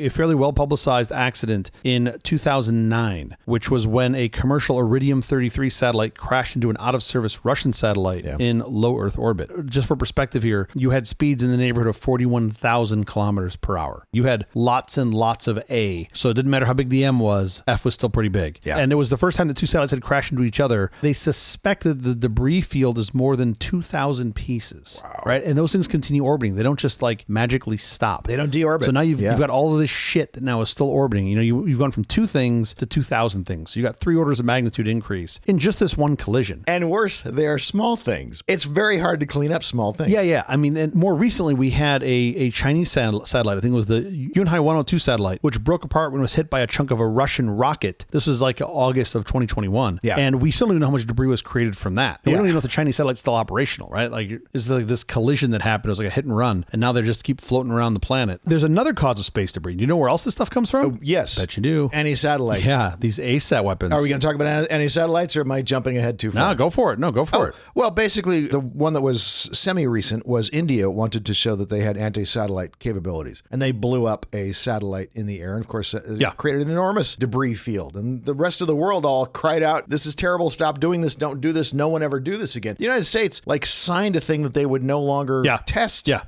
[SPEAKER 2] fairly well-publicized accident in 2009, which was when a commercial Iridium-33 satellite crashed into an out-of-service Russian satellite in low Earth orbit. Just for perspective here, you had speeds in the neighborhood of 41,000 kilometers per hour. You had lots and lots of A, so it didn't matter how big the M was, F was still pretty big.
[SPEAKER 1] Yeah.
[SPEAKER 2] And it was the first time that two satellites had crashed into each other. They suspected the debris field is more than 2,000 pieces. Wow. Right? And those things continue orbiting. They don't just like magically stop.
[SPEAKER 1] They don't deorbit.
[SPEAKER 2] So now you've got all of this shit that now is still orbiting. You've gone from 2 things to 2,000 things. So you got 3 orders of magnitude increase in just this one collision.
[SPEAKER 1] And worse, they are small things. It's very hard to clean up small things.
[SPEAKER 2] Yeah. I mean, and more recently, we had a Chinese satellite. I think it was the Yunhai 102 satellite, which broke apart when it was hit by a chunk of a Russian rocket. This was like August of 2021.
[SPEAKER 1] Yeah.
[SPEAKER 2] And we still don't even know how much debris was created from that. And we don't even know if the Chinese satellite's still operational, right? Like, it's like this collision that happened. It was like a hit and run. And now they just keep floating around the planet. There's another cause of space debris. Do you know where else this stuff comes from?
[SPEAKER 1] Oh, yes.
[SPEAKER 2] Bet you do.
[SPEAKER 1] Anti-satellite.
[SPEAKER 2] Yeah, these ASAT weapons.
[SPEAKER 1] Are we going to talk about anti-satellites, or am I jumping ahead too far?
[SPEAKER 2] No, go for it. No, go for it.
[SPEAKER 1] Well, basically, the one that was semi-recent was India wanted to show that they had anti-satellite capabilities, and they blew up a satellite in the air, and of course, it created an enormous debris field. And the rest of the world all cried out, "This is terrible! Stop doing this! Don't do this! No one ever do this again." The United States signed a thing that they would no longer test I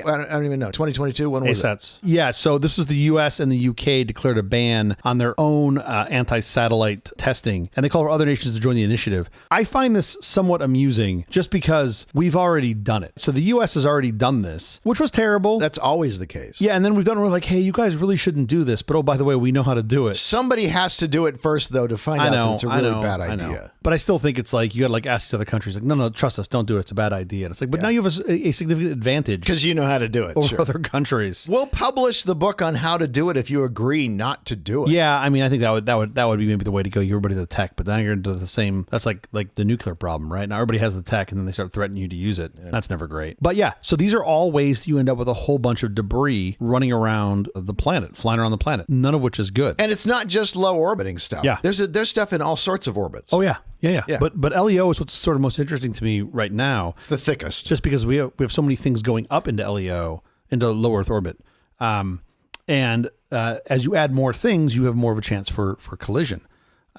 [SPEAKER 1] don't even know. 2022. When was
[SPEAKER 2] ASATs. Yeah. So this was the U.S. and the U.K. declared a ban on their own anti-satellite testing, and they call for other nations to join the initiative. I find this somewhat amusing just because we've already done it. So the U.S. has already done this, which was terrible.
[SPEAKER 1] That's always the case.
[SPEAKER 2] Yeah, and then we've done it. We're like, hey, you guys really shouldn't do this. But oh, by the way, we know how to do it.
[SPEAKER 1] Somebody has to do it first, though, to find out that it's a really bad idea.
[SPEAKER 2] But I still think it's you got to ask these other countries, no, trust us, don't do it. It's a bad idea. And it's but now you have a significant advantage
[SPEAKER 1] because you know how to do it
[SPEAKER 2] over other countries.
[SPEAKER 1] We'll publish the book on how to do it if you agree not to do it.
[SPEAKER 2] Yeah, I mean, I think that would be maybe the way to go. Give everybody the tech, but now you're into the same. That's like the nuclear problem, right? Now everybody has the tech, and then they start threatening you to use it. Yeah. That's never great. But yeah, so these are all ways you end up with a whole bunch of debris running around the planet, flying around the planet, none of which is good.
[SPEAKER 1] And it's not just low orbiting stuff.
[SPEAKER 2] Yeah,
[SPEAKER 1] there's stuff in all sorts of orbits.
[SPEAKER 2] Oh yeah. Yeah. But LEO is what's sort of most interesting to me right now.
[SPEAKER 1] It's the thickest,
[SPEAKER 2] just because we have so many things going up into LEO, into low Earth orbit, and as you add more things, you have more of a chance for collision.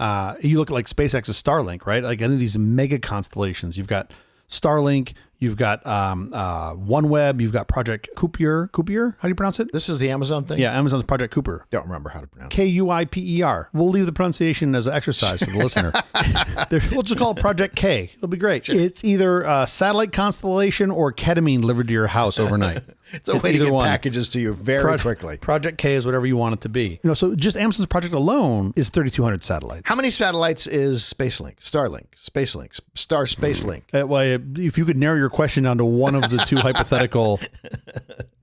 [SPEAKER 2] You look at SpaceX's Starlink, right? Any of these mega constellations. You've got Starlink, you've got OneWeb, you've got Project Kuiper. How do you pronounce it?
[SPEAKER 1] This is the Amazon thing?
[SPEAKER 2] Yeah, Amazon's Project Kuiper.
[SPEAKER 1] Don't remember how to pronounce it.
[SPEAKER 2] Kuiper. We'll leave the pronunciation as an exercise for the listener. We'll just call it Project K. It'll be great. Sure. It's either a satellite constellation or ketamine delivered to your house overnight.
[SPEAKER 1] It's a way to get packages to you very quickly.
[SPEAKER 2] Project K is whatever you want it to be. So just Amazon's project alone is 3,200 satellites.
[SPEAKER 1] How many satellites is SpaceLink, Starlink, SpaceLink, SpaceLink?
[SPEAKER 2] Well, if you could narrow your question down to one of the two hypothetical.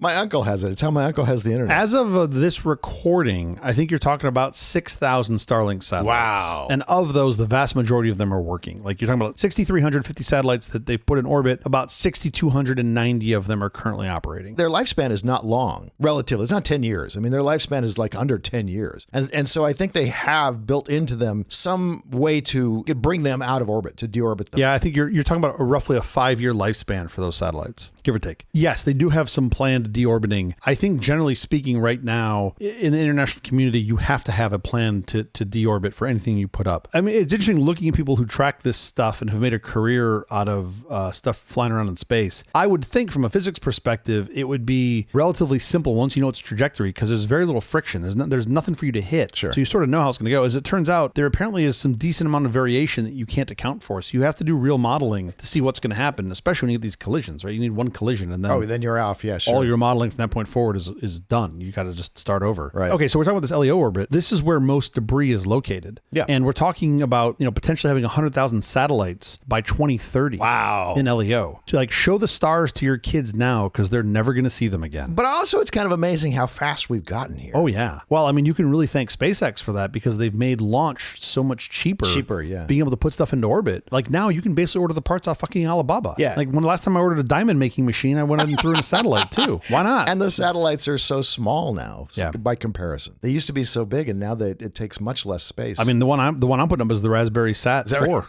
[SPEAKER 1] My uncle has it. It's how my uncle has the internet.
[SPEAKER 2] As of this recording, I think you're talking about 6,000 Starlink satellites.
[SPEAKER 1] Wow.
[SPEAKER 2] And of those, the vast majority of them are working. You're talking about 6,350 satellites that they've put in orbit. About 6,290 of them are currently operating.
[SPEAKER 1] Their lifespan is not long, relatively. It's not 10 years. I mean, their lifespan is under 10 years. And so I think they have built into them some way to bring them out of orbit, to deorbit them.
[SPEAKER 2] Yeah, I think you're talking about roughly a 5-year lifespan for those satellites, give or take. Yes, they do have some planned deorbiting. I think generally speaking right now, in the international community, you have to have a plan to deorbit for anything you put up. I mean, it's interesting looking at people who track this stuff and have made a career out of stuff flying around in space. I would think from a physics perspective, it would be relatively simple once you know its trajectory because there's very little friction. There's nothing for you to hit.
[SPEAKER 1] Sure.
[SPEAKER 2] So you sort of know how it's going to go. As it turns out, there apparently is some decent amount of variation that you can't account for. So you have to do real modeling to see what's going to happen, especially when you get these collisions, right? You need one collision and then
[SPEAKER 1] you're off. Yeah, sure.
[SPEAKER 2] All your modeling from that point forward is done. You got to just start over.
[SPEAKER 1] Right.
[SPEAKER 2] Okay, so we're talking about this LEO orbit. This is where most debris is located.
[SPEAKER 1] Yeah.
[SPEAKER 2] And we're talking about, potentially having 100,000 satellites by 2030.
[SPEAKER 1] Wow.
[SPEAKER 2] In LEO. To show the stars to your kids now because they're never going to see them again.
[SPEAKER 1] But also it's kind of amazing how fast we've gotten here.
[SPEAKER 2] Oh, yeah. Well, I mean, you can really thank SpaceX for that because they've made launch so much cheaper.
[SPEAKER 1] Yeah.
[SPEAKER 2] Being able to put stuff into orbit. Now you can basically order the parts off fucking Alibaba.
[SPEAKER 1] Yeah.
[SPEAKER 2] When the last time I ordered a diamond making machine, I went ahead and threw in a satellite too. Why not?
[SPEAKER 1] And the satellites are so small now by comparison. They used to be so big and now it takes much less space.
[SPEAKER 2] I mean, the one I'm putting up is the Raspberry Sat 4.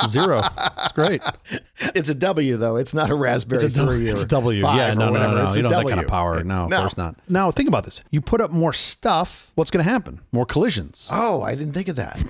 [SPEAKER 2] Zero. It's great.
[SPEAKER 1] It's a W though. It's not a Raspberry 3
[SPEAKER 2] It's a W. Yeah, no.
[SPEAKER 1] It's
[SPEAKER 2] you don't have
[SPEAKER 1] W.
[SPEAKER 2] that kind of power. No, of course not. Now think about this. You put up more stuff. What's going to happen? More collisions.
[SPEAKER 1] Oh, I didn't think of that.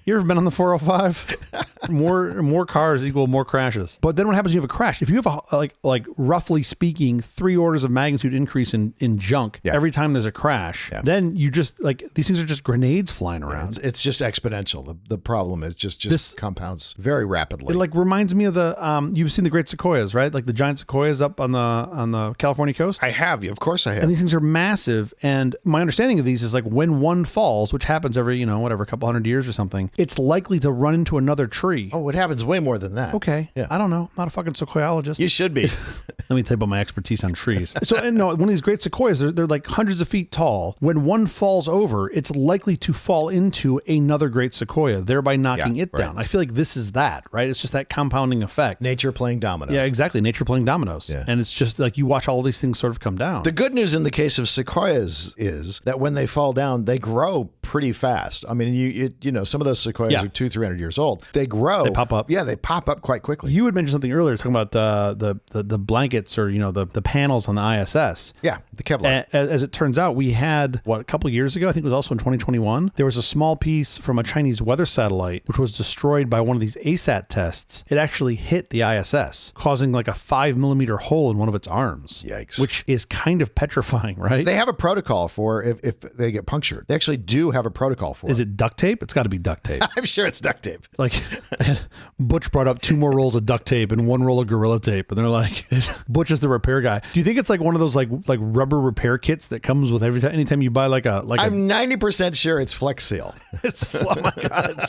[SPEAKER 2] You ever been on the 405? More cars equal more crashes. But then what happens when you have a crash? If you have a roughly speaking 3 orders of magnitude increase in junk every time there's a crash, then you just these things are just grenades flying around.
[SPEAKER 1] It's just exponential. The problem is just this compounds very rapidly.
[SPEAKER 2] It reminds me of the you've seen the great sequoias, right? The giant sequoias up on the California coast.
[SPEAKER 1] I have. Of course I have.
[SPEAKER 2] And these things are massive. And my understanding of these is when one falls, which happens every a couple hundred years or something, it's likely to run into another tree.
[SPEAKER 1] Oh, it happens way more than that.
[SPEAKER 2] Okay. Yeah. I don't know. I'm not a fucking sequoiologist.
[SPEAKER 1] You should be.
[SPEAKER 2] Let me tell you about my expertise on trees. So, one of these great sequoias, they're hundreds of feet tall. When one falls over, it's likely to fall into another great sequoia, thereby knocking it down. I feel like this is that, right? It's just that compounding effect.
[SPEAKER 1] Nature playing dominoes.
[SPEAKER 2] Yeah, exactly. Nature playing dominoes.
[SPEAKER 1] Yeah.
[SPEAKER 2] And it's just you watch all these things sort of come down.
[SPEAKER 1] The good news in the case of sequoias is that when they fall down, they grow pretty fast. I mean, some of those sequoias are 200-300 years old. They grow.
[SPEAKER 2] They pop up.
[SPEAKER 1] Yeah, they pop up quite quickly.
[SPEAKER 2] You had mentioned something earlier talking about the blankets or the panels on the ISS.
[SPEAKER 1] Yeah, the Kevlar.
[SPEAKER 2] As it turns out, we had a couple of years ago. I think it was also in 2021. There was a small piece from a Chinese weather satellite which was destroyed by one of these ASAT tests. It actually hit the ISS, causing like a 5-millimeter hole in one of its arms.
[SPEAKER 1] Yikes!
[SPEAKER 2] Which is kind of petrifying, right?
[SPEAKER 1] They have a protocol for if they get punctured. They actually do have a protocol for it.
[SPEAKER 2] Is it duct tape? It's got to be duct tape.
[SPEAKER 1] I'm sure it's duct tape.
[SPEAKER 2] Like Butch brought up 2 more rolls of duct tape and 1 roll of Gorilla Tape, and they're like, Butch is the repair guy. Do you think it's like one of those like rubber repair kits that comes with anytime you buy like
[SPEAKER 1] I'm 90% sure it's Flex Seal.
[SPEAKER 2] Oh my god,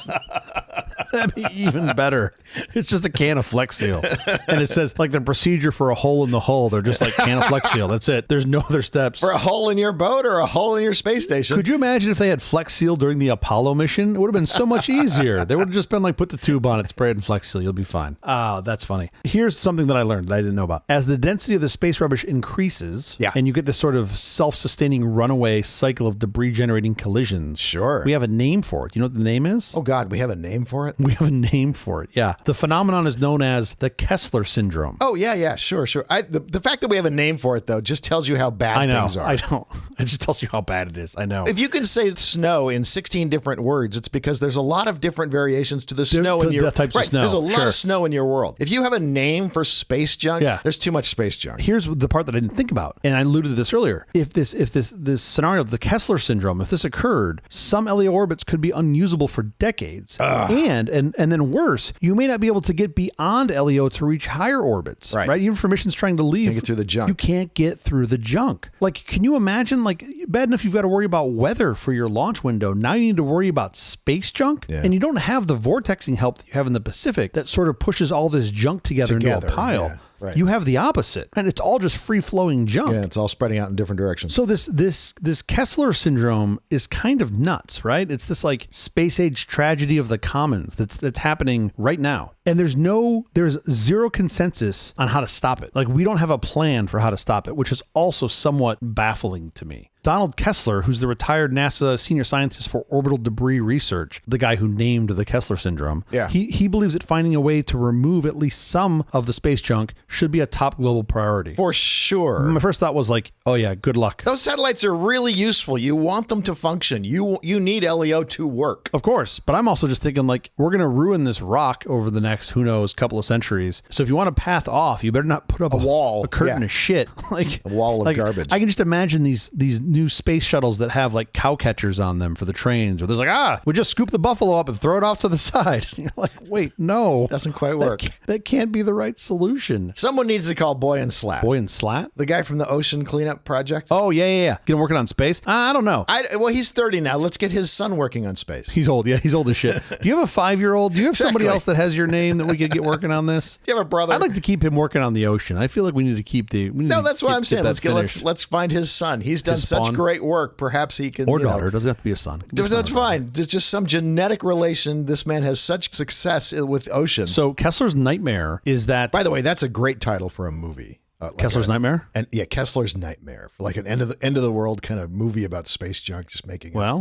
[SPEAKER 2] that'd be even better. It's just a can of Flex Seal, and it says like the procedure for a hole in the hull. They're just like can of Flex Seal. That's it. There's no other steps.
[SPEAKER 1] For a hole in your boat or a hole in your space station.
[SPEAKER 2] Could you imagine if they had Flex Seal during the Apollo mission? It would have been so much easier. They would have just been like, put the tube on it, spray it in Flex Seal. You'll be fine. Oh, that's funny. Here's something that I learned that I didn't know about. As the density of the space rubbish increases, and you get this sort of self-sustaining runaway cycle of debris-generating collisions.
[SPEAKER 1] Sure.
[SPEAKER 2] We have a name for it. You know what the name is?
[SPEAKER 1] Oh, God, we have a name for it?
[SPEAKER 2] We have a name for it, yeah. The phenomenon is known as the Kessler syndrome.
[SPEAKER 1] Oh, yeah, sure. The fact that we have a name for it, though, just tells you how bad things are.
[SPEAKER 2] I know. It just tells you how bad it is. I know.
[SPEAKER 1] If you can say snow in 16 different words, it's because there's a lot of different variations to the snow in your
[SPEAKER 2] the types of snow.
[SPEAKER 1] There's a lot of snow in your world. If you have a name for space junk, there's too much space junk.
[SPEAKER 2] Here's the part that I didn't think about, and I alluded to this earlier. If this scenario of the Kessler syndrome, if this occurred, some LEO orbits could be unusable for decades. And then worse, you may not be able to get beyond LEO to reach higher orbits. Right? Even for missions trying to leave,
[SPEAKER 1] can't get through the junk.
[SPEAKER 2] You can't get through the junk. Like, can you imagine, like, bad enough you've got to worry about weather for your launch window. Now you need to worry about space junk, and you don't have the vortexing help that you have in the Pacific that sort of pushes all this junk together into a pile.
[SPEAKER 1] Yeah. Right.
[SPEAKER 2] You have the opposite, and it's all just free-flowing junk.
[SPEAKER 1] Yeah, it's all spreading out in different directions.
[SPEAKER 2] So this Kessler syndrome is kind of nuts, right? It's this like space-age tragedy of the commons that's happening right now. And there's zero consensus on how to stop it. Like, we don't have a plan for how to stop it, which is also somewhat baffling to me. Donald Kessler, who's the retired NASA senior scientist for orbital debris research, the guy who named the Kessler syndrome, he believes that finding a way to remove at least some of the space junk should be a top global priority.
[SPEAKER 1] For sure.
[SPEAKER 2] My first thought was like, oh yeah, good luck.
[SPEAKER 1] Those satellites are really useful. You want them to function. You need LEO to work.
[SPEAKER 2] Of course. But I'm also just thinking, like, we're going to ruin this rock over the next, who knows, couple of centuries. So if you want to path off, you better not put up a wall, a curtain of shit. Like
[SPEAKER 1] a wall of garbage.
[SPEAKER 2] I can just imagine these new space shuttles that have like cow catchers on them for the trains, or there's like, we just scoop the buffalo up and throw it off to the side. You're like, wait, no.
[SPEAKER 1] Doesn't quite work.
[SPEAKER 2] That can't be the right solution.
[SPEAKER 1] Someone needs to call Boy and Slat.
[SPEAKER 2] Boy and Slat?
[SPEAKER 1] The guy from the ocean cleanup project?
[SPEAKER 2] Oh, yeah. Get him working on space? I don't know.
[SPEAKER 1] Well, he's 30 now. Let's get his son working on space.
[SPEAKER 2] He's old. Yeah, he's old as shit. Do you have a 5-year-old? Do you have somebody else that has your name that we could get working on this?
[SPEAKER 1] Do you have a brother?
[SPEAKER 2] I'd like to keep him working on the ocean. I feel like we need to keep
[SPEAKER 1] that's what I'm saying. Let's find his son. He's done such great work. Perhaps he can.
[SPEAKER 2] Or daughter. It doesn't have to be a son.
[SPEAKER 1] That's fine. There's just some genetic relation. This man has such success with ocean.
[SPEAKER 2] So Kessler's Nightmare is that.
[SPEAKER 1] By the way, that's a great title for a movie.
[SPEAKER 2] Kessler's Nightmare?
[SPEAKER 1] And Kessler's Nightmare. For like an end of the world kind of movie about space junk just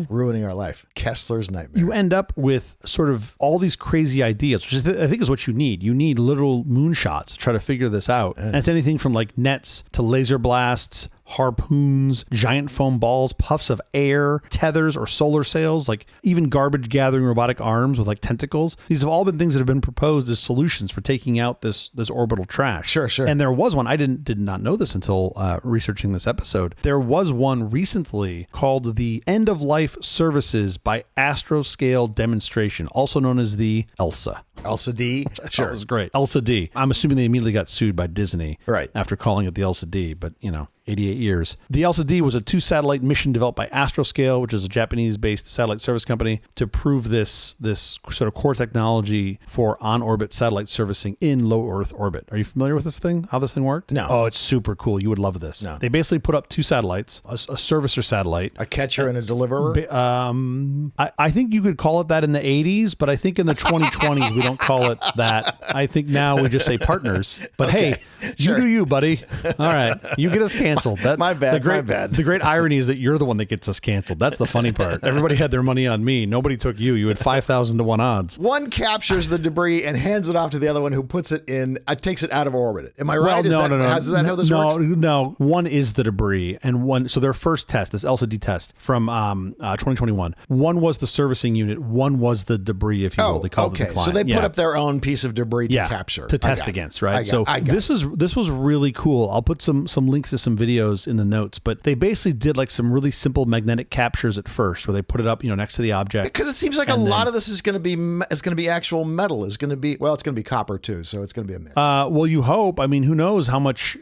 [SPEAKER 1] ruining our life. Kessler's Nightmare.
[SPEAKER 2] You end up with sort of all these crazy ideas, which I think is what you need. You need literal moonshots to try to figure this out. And it's anything from like nets to laser blasts, harpoons, giant foam balls, puffs of air, tethers or solar sails, like even garbage gathering robotic arms with like tentacles. These have all been things that have been proposed as solutions for taking out this orbital trash.
[SPEAKER 1] Sure.
[SPEAKER 2] And there was one, I did not know this until researching this episode. There was one recently called the End of Life Services by Astroscale Demonstration, also known as the ELSA.
[SPEAKER 1] ELSA D?
[SPEAKER 2] Sure. It was great. ELSA D. I'm assuming they immediately got sued by Disney after calling it the ELSA D, but 88 years. The ELSA D was a 2-satellite mission developed by Astroscale, which is a Japanese-based satellite service company, to prove this sort of core technology for on-orbit satellite servicing in low Earth orbit. Are you familiar with this thing? How this thing worked?
[SPEAKER 1] No.
[SPEAKER 2] Oh, it's super cool. You would love this.
[SPEAKER 1] No.
[SPEAKER 2] They basically put up 2 satellites, a servicer satellite,
[SPEAKER 1] a catcher and a deliverer.
[SPEAKER 2] I think you could call it that in the 80s, but I think in the 2020s we don't call it that. I think now we just say partners. But hey,
[SPEAKER 1] sure.
[SPEAKER 2] you do you, buddy. All right, you get us canceled.
[SPEAKER 1] My bad,
[SPEAKER 2] my
[SPEAKER 1] bad.
[SPEAKER 2] The great irony is that you're the one that gets us canceled. That's the funny part. Everybody had their money on me. Nobody took you. You had 5,000 to 1 odds.
[SPEAKER 1] One captures the debris and hands it off to the other one, who puts it in, takes it out of orbit. Am I right?
[SPEAKER 2] Well, no.
[SPEAKER 1] Is that how this works?
[SPEAKER 2] No. One is the debris, and one. So their first test, this LCD test from 2021. One was the servicing unit. One was the debris, if you will. They called it the client.
[SPEAKER 1] So they put up their own piece of debris to capture,
[SPEAKER 2] to test against, right? This was really cool. I'll put some links to some videos in the notes, but they basically did like some really simple magnetic captures at first, where they put it up, next to the object.
[SPEAKER 1] Because it seems like a lot of this is going to be actual metal. It's going to be copper too, so it's going to be a mix.
[SPEAKER 2] Well, you hope. I mean, who knows how much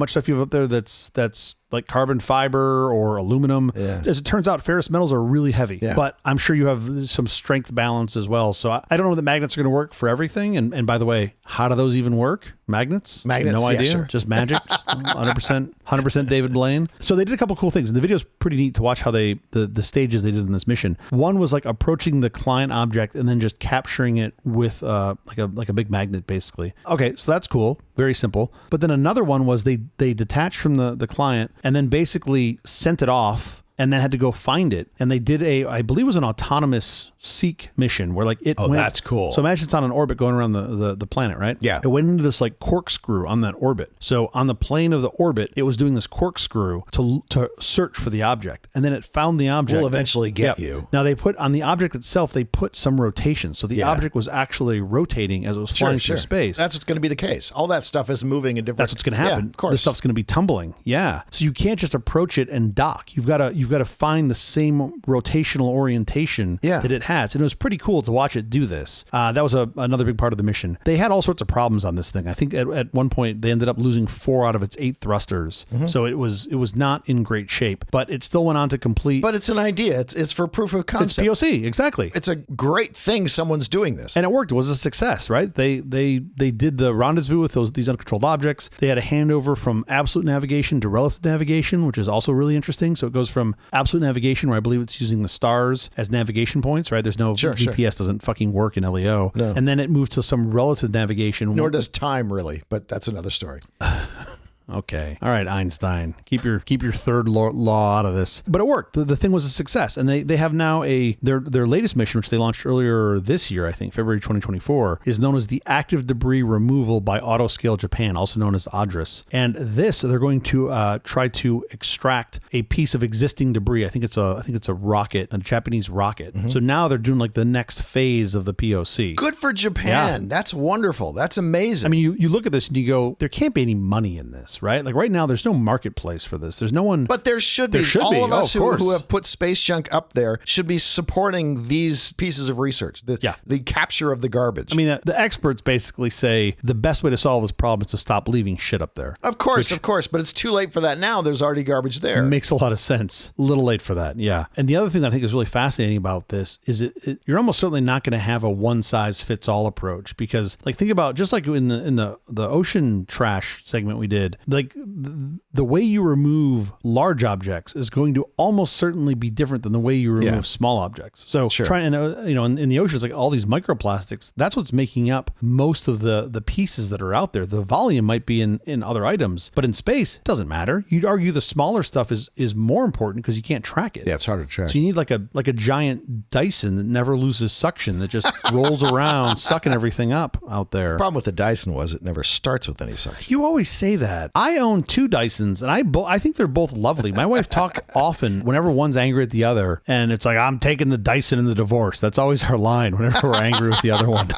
[SPEAKER 2] stuff you have up there that's like carbon fiber or aluminum.
[SPEAKER 1] Yeah.
[SPEAKER 2] As it turns out, ferrous metals are really heavy, but I'm sure you have some strength balance as well. So I don't know that magnets are going to work for everything. And by the way, how do those even work? Magnets? No idea.
[SPEAKER 1] Sure.
[SPEAKER 2] Just magic. Just 100% David Blaine. So they did a couple cool things, and the video is pretty neat to watch how the stages they did in this mission. One was like approaching the client object and then just capturing it with like a big magnet, basically. Okay, so that's cool. Very simple. But then another one was they detached from the client and then basically sent it off and then had to go find it. And they did I believe it was an autonomous seek mission where like it went.
[SPEAKER 1] That's cool.
[SPEAKER 2] So imagine it's on an orbit going around the planet, right?
[SPEAKER 1] Yeah.
[SPEAKER 2] It went into this like corkscrew on that orbit. So on the plane of the orbit, it was doing this corkscrew to search for the object. And then it found the object.
[SPEAKER 1] Will eventually get you.
[SPEAKER 2] Now they put on the object itself, they put some rotation. So the object was actually rotating as it was flying through space.
[SPEAKER 1] That's what's going to be the case. All that stuff is moving in different.
[SPEAKER 2] That's what's going to happen.
[SPEAKER 1] Yeah, of course.
[SPEAKER 2] This stuff's going to be tumbling. Yeah. So you can't just approach it and dock. You've got to find the same rotational orientation that it has. And it was pretty cool to watch it do this. That was another big part of the mission. They had all sorts of problems on this thing. I think at one point they ended up losing 4 out of its 8 thrusters. Mm-hmm. So it was not in great shape, but it still went on to complete.
[SPEAKER 1] But it's an idea. It's for proof of concept.
[SPEAKER 2] It's POC, exactly.
[SPEAKER 1] It's a great thing someone's doing this.
[SPEAKER 2] And it worked. It was a success, right? They did the rendezvous with these uncontrolled objects. They had a handover from absolute navigation to relative navigation, which is also really interesting. So it goes from absolute navigation, where I believe it's using the stars as navigation points, right? There's no GPS doesn't fucking work in LEO. No. And then it moves to some relative navigation.
[SPEAKER 1] Nor does time really, but that's another story.
[SPEAKER 2] Okay. All right, Einstein. Keep your third law out of this. But it worked. The thing was a success. And they have now their latest mission, which they launched earlier this year, I think, February 2024, is known as the Active Debris Removal by Autoscale Japan, also known as ADRIS. And they're going to try to extract a piece of existing debris. I think it's a rocket, a Japanese rocket. Mm-hmm. So now they're doing like the next phase of the POC.
[SPEAKER 1] Good for Japan. Yeah. That's wonderful. That's amazing.
[SPEAKER 2] I mean, you look at this and you go, there can't be any money in this, right? Like right now, there's no marketplace for this. There's no one.
[SPEAKER 1] But there should be. All of us who have put space junk up there should be supporting these pieces of research. The capture of the garbage.
[SPEAKER 2] I mean, the experts basically say the best way to solve this problem is to stop leaving shit up there.
[SPEAKER 1] Of course. But it's too late for that now. There's already garbage there.
[SPEAKER 2] Makes a lot of sense. A little late for that, yeah. And the other thing I think is really fascinating about this is you're almost certainly not going to have a one-size-fits-all approach, because like think about just like in the ocean trash segment we did, like the way you remove large objects is going to almost certainly be different than the way you remove small objects. So trying, in the oceans, like all these microplastics, that's what's making up most of the pieces that are out there. The volume might be in other items, but in space, it doesn't matter. You'd argue the smaller stuff is more important because you can't track it.
[SPEAKER 1] Yeah, it's harder to track.
[SPEAKER 2] So you need like a giant Dyson that never loses suction, that just rolls around sucking everything up out there.
[SPEAKER 1] The problem with the Dyson was it never starts with any suction.
[SPEAKER 2] You always say that. I own 2 Dysons, and I think they're both lovely. My wife talks often whenever one's angry at the other, and it's like, I'm taking the Dyson in the divorce. That's always our line whenever we're angry with the other one,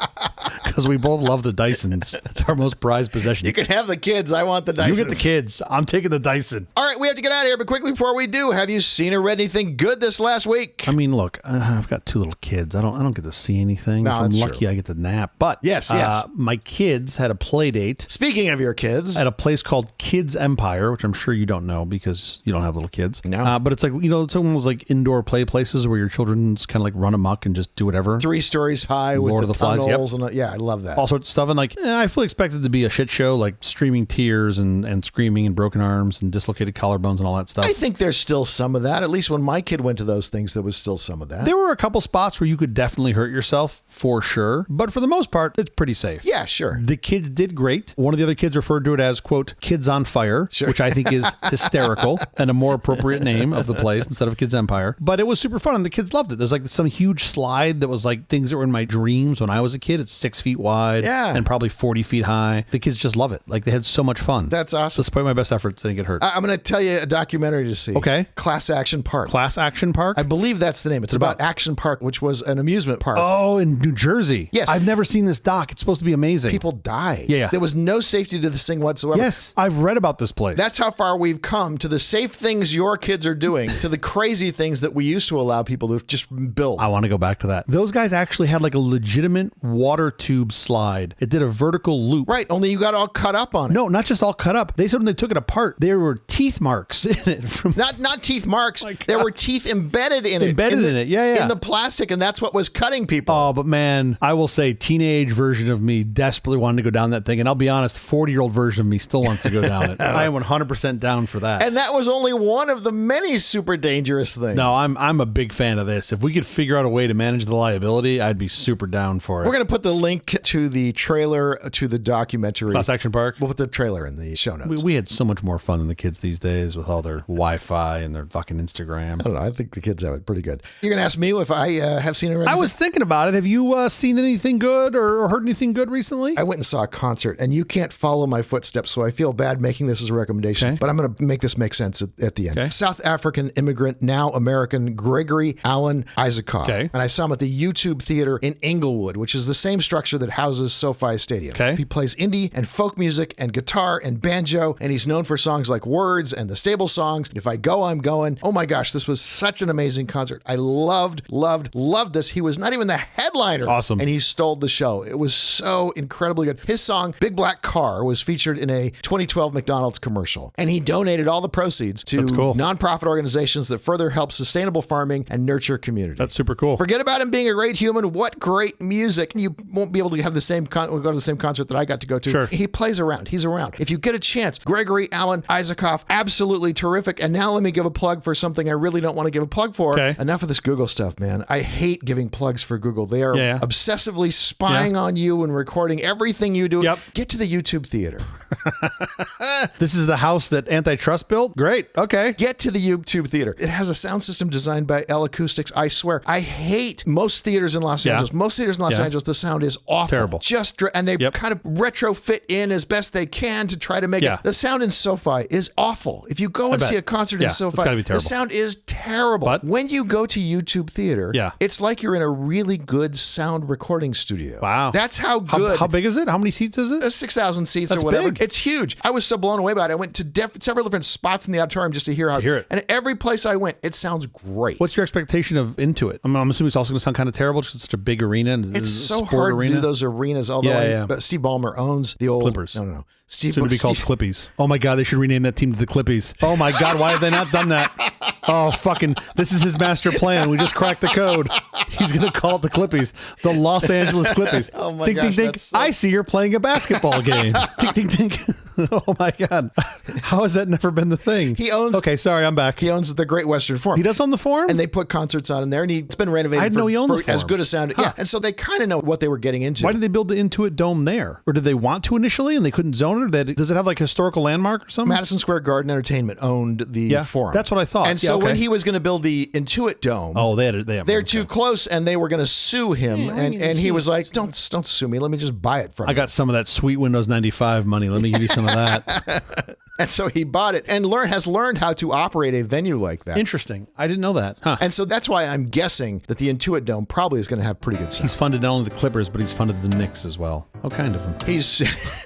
[SPEAKER 2] because we both love the Dysons. It's our most prized possession.
[SPEAKER 1] You can have the kids. I want the Dysons.
[SPEAKER 2] You get the kids. I'm taking the Dyson.
[SPEAKER 1] All right, we have to get out of here, but quickly before we do, have you seen or read anything good this last week?
[SPEAKER 2] I mean, look, I've got 2 little kids. I don't get to see anything.
[SPEAKER 1] No,
[SPEAKER 2] if I'm lucky, true. I get to nap. But
[SPEAKER 1] yes.
[SPEAKER 2] My kids had a play date.
[SPEAKER 1] Speaking of your kids,
[SPEAKER 2] at a place called Kids Empire, which I'm sure you don't know because you don't have little kids.
[SPEAKER 1] No.
[SPEAKER 2] But it's like, it's one of those like indoor play places where your children's kind of like run amok and just do whatever.
[SPEAKER 1] 3 stories high with
[SPEAKER 2] Lord
[SPEAKER 1] the
[SPEAKER 2] of the Flies.
[SPEAKER 1] tunnels. Yep. love that.
[SPEAKER 2] All sorts of stuff. And like, I fully expected it to be a shit show, like streaming tears and screaming and broken arms and dislocated collarbones and all that stuff.
[SPEAKER 1] I think there's still some of that. At least when my kid went to those things, there was still some of that.
[SPEAKER 2] There were a couple spots where you could definitely hurt yourself for sure. But for the most part, it's pretty safe.
[SPEAKER 1] Yeah, sure.
[SPEAKER 2] The kids did great. One of the other kids referred to it as, quote, Kids on Fire, which I think is hysterical and a more appropriate name of the place instead of Kids Empire. But it was super fun and the kids loved it. There's like some huge slide that was like things that were in my dreams when I was a kid. It's 6 feet wide and probably 40 feet high. The kids just love it. Like they had so much fun.
[SPEAKER 1] That's awesome.
[SPEAKER 2] Despite my best efforts, they didn't get hurt.
[SPEAKER 1] I'm going to tell you a documentary to see.
[SPEAKER 2] Okay.
[SPEAKER 1] Class Action Park.
[SPEAKER 2] Class Action Park?
[SPEAKER 1] I believe that's the name. It's about Action Park, which was an amusement park.
[SPEAKER 2] Oh, in New Jersey.
[SPEAKER 1] Yes.
[SPEAKER 2] I've never seen this doc. It's supposed to be amazing.
[SPEAKER 1] People died.
[SPEAKER 2] Yeah.
[SPEAKER 1] There was no safety to this thing whatsoever.
[SPEAKER 2] Yes. I've read about this place.
[SPEAKER 1] That's how far we've come to the safe things your kids are doing, to the crazy things that we used to allow people to just build.
[SPEAKER 2] I want to go back to that. Those guys actually had like a legitimate water tube slide. It did a vertical loop.
[SPEAKER 1] Right, only you got all cut up on it.
[SPEAKER 2] No, not just all cut up. They said when they took it apart, there were teeth marks in it. From
[SPEAKER 1] Not teeth marks. There were teeth embedded in it.
[SPEAKER 2] Embedded in it, yeah.
[SPEAKER 1] In the plastic, and that's what was cutting people.
[SPEAKER 2] Oh, but man, I will say teenage version of me desperately wanted to go down that thing. And I'll be honest, 40-year-old version of me still wants to go down it. I am 100% down for that.
[SPEAKER 1] And that was only one of the many super dangerous things.
[SPEAKER 2] No, I'm a big fan of this. If we could figure out a way to manage the liability, I'd be super down for it.
[SPEAKER 1] We're going to put the link to the trailer to the documentary.
[SPEAKER 2] Class Action Park.
[SPEAKER 1] We'll put the trailer in the show notes.
[SPEAKER 2] We had so much more fun than the kids these days with all their Wi-Fi and their fucking Instagram.
[SPEAKER 1] I don't know. I think the kids have it pretty good. You're going to ask me if I have seen it already?
[SPEAKER 2] I was thinking about it. Have you seen anything good or heard anything good recently?
[SPEAKER 1] I went and saw a concert, and you can't follow my footsteps, so I feel bad making this as a recommendation, but I'm going to make this make sense at the end.
[SPEAKER 2] Okay.
[SPEAKER 1] South African immigrant, now American, Gregory Alan Isaacoff.
[SPEAKER 2] Okay.
[SPEAKER 1] And I saw him at the YouTube Theater in Inglewood, which is the same structure that houses SoFi Stadium.
[SPEAKER 2] Okay.
[SPEAKER 1] He plays indie and folk music and guitar and banjo, and he's known for songs like Words and the Stable Songs. If I Go, I'm Going. Oh my gosh, this was such an amazing concert. I loved this. He was not even the headliner.
[SPEAKER 2] Awesome.
[SPEAKER 1] And he stole the show. It was so incredibly good. His song, Big Black Car, was featured in a 2012 McDonald's commercial. And he donated all the proceeds to nonprofit organizations that further help sustainable farming and nurture community.
[SPEAKER 2] That's super cool.
[SPEAKER 1] Forget about him being a great human. What great music. You won't be able to have the same go to the same concert that I got to go to.
[SPEAKER 2] Sure.
[SPEAKER 1] He plays around. He's around. If you get a chance, Gregory Alan Isaacoff, absolutely terrific. And now let me give a plug for something I really don't want to give a plug for.
[SPEAKER 2] Okay.
[SPEAKER 1] Enough of this Google stuff, man. I hate giving plugs for Google. They are obsessively spying on you and recording everything you do.
[SPEAKER 2] Yep.
[SPEAKER 1] Get to the YouTube Theater.
[SPEAKER 2] This is the house that Antitrust built? Great. Okay.
[SPEAKER 1] Get to the YouTube Theater. It has a sound system designed by L Acoustics. I swear, I hate most theaters in Los Angeles. Most theaters in Los Angeles, the sound is awful.
[SPEAKER 2] Terrible.
[SPEAKER 1] And they kind of retrofit in as best they can to try to make it. The sound in SoFi is awful. If you go and see a concert in SoFi, the sound is terrible. But when you go to YouTube Theater, it's like you're in a really good sound recording studio.
[SPEAKER 2] Wow.
[SPEAKER 1] That's how good.
[SPEAKER 2] How big is it? How many seats is it?
[SPEAKER 1] 6,000 seats
[SPEAKER 2] That's
[SPEAKER 1] or whatever.
[SPEAKER 2] big.
[SPEAKER 1] It's huge. I was so blown away by it. I went to several different spots in the auditorium just to hear it. And every place I went, it sounds great.
[SPEAKER 2] What's your expectation of Intuit? I'm assuming it's also going to sound kind of terrible just it's such a big arena. And
[SPEAKER 1] it's so hard to do those arenas, although but Steve Ballmer owns the old
[SPEAKER 2] Clippers.
[SPEAKER 1] No.
[SPEAKER 2] Soon to be called Clippies. Oh my God, they should rename that team to the Clippies. Oh my God, why have they not done that? Oh, fucking, this is his master plan. We just cracked the code. He's going to call it the Clippies. The Los Angeles Clippies.
[SPEAKER 1] Oh my
[SPEAKER 2] ding,
[SPEAKER 1] gosh.
[SPEAKER 2] ding, ding. I see you're playing a basketball game. Ding, ding, ding. Oh my God. How has that never been the thing?
[SPEAKER 1] He owns.
[SPEAKER 2] Okay, sorry, I'm back.
[SPEAKER 1] He owns the Great Western Forum.
[SPEAKER 2] He does own the Forum?
[SPEAKER 1] And they put concerts on in there, and it's been renovated
[SPEAKER 2] I didn't know he owned the
[SPEAKER 1] for as
[SPEAKER 2] Forum.
[SPEAKER 1] good a sound. Yeah, and so they kind of know what they were getting into.
[SPEAKER 2] Why did they build the Intuit Dome there? Or did they want to initially and they couldn't zone it? Or does it have like a historical landmark or something?
[SPEAKER 1] Madison Square Garden Entertainment owned the Forum.
[SPEAKER 2] That's what I thought.
[SPEAKER 1] And so when he was going to build the Intuit Dome, they're too close, and they were going to sue him. And he was like, "Don't sue me. Let me just buy it from you."
[SPEAKER 2] I got some of that sweet Windows 95 money. Let me give you some of that.
[SPEAKER 1] And so he bought it and has learned how to operate a venue like that.
[SPEAKER 2] Interesting. I didn't know that. Huh.
[SPEAKER 1] And so that's why I'm guessing that the Intuit Dome probably is going to have pretty good sound.
[SPEAKER 2] He's funded not only the Clippers, but he's funded the Knicks as well. Oh, kind of him.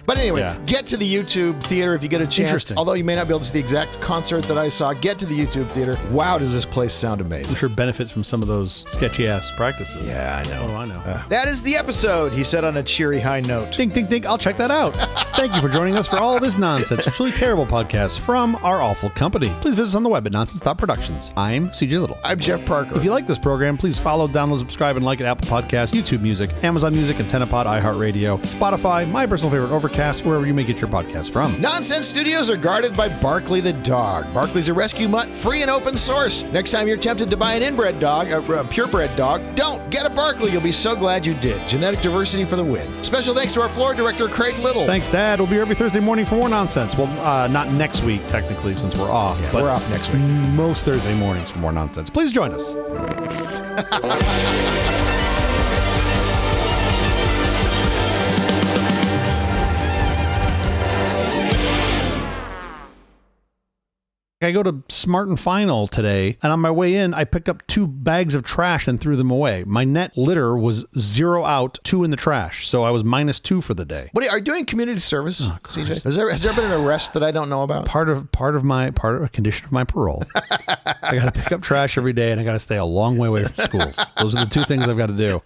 [SPEAKER 1] But anyway, get to the YouTube Theater if you get a chance.
[SPEAKER 2] Interesting.
[SPEAKER 1] Although you may not be able to see the exact concert that I saw, get to the YouTube Theater. Wow, does this place sound amazing.
[SPEAKER 2] I'm sure benefits from some of those sketchy-ass practices.
[SPEAKER 1] Yeah, I know.
[SPEAKER 2] Oh, I know.
[SPEAKER 1] That is the episode, he said on a cheery high note.
[SPEAKER 2] Ding, ding, ding. I'll check that out. Thank you for joining us for all this nonsense. It's really terrible, enjoyable podcasts from our awful company. Please visit us on the web at nonsense.productions. I'm CJ Little.
[SPEAKER 1] I'm Jeff Parker.
[SPEAKER 2] If you like this program, please follow, download, subscribe, and like at Apple Podcasts, YouTube Music, Amazon Music, AntennaPod, iHeartRadio, Spotify, my personal favorite, Overcast, wherever you may get your podcasts from.
[SPEAKER 1] Nonsense Studios are guarded by Barkley the dog. Barkley's a rescue mutt, free and open source. Next time you're tempted to buy an inbred dog, a purebred dog, don't get a Barkley. You'll be so glad you did. Genetic diversity for the win. Special thanks to our floor director, Craig Little.
[SPEAKER 2] Thanks, Dad. We'll be here every Thursday morning for more nonsense. Well, not next week, technically, since we're off.
[SPEAKER 1] Yeah,
[SPEAKER 2] but
[SPEAKER 1] we're off next week.
[SPEAKER 2] Most Thursday mornings for more nonsense. Please join us. I go to Smart and Final today, and on my way in, I picked up 2 bags of trash and threw them away. My net litter was 0 out, 2 in the trash, so I was -2 for the day.
[SPEAKER 1] What are you doing? Community service, CJ? Has there been an arrest that I don't know about?
[SPEAKER 2] Part of a condition of my parole. I got to pick up trash every day, and I got to stay a long way away from schools. Those are the 2 things I've got to do.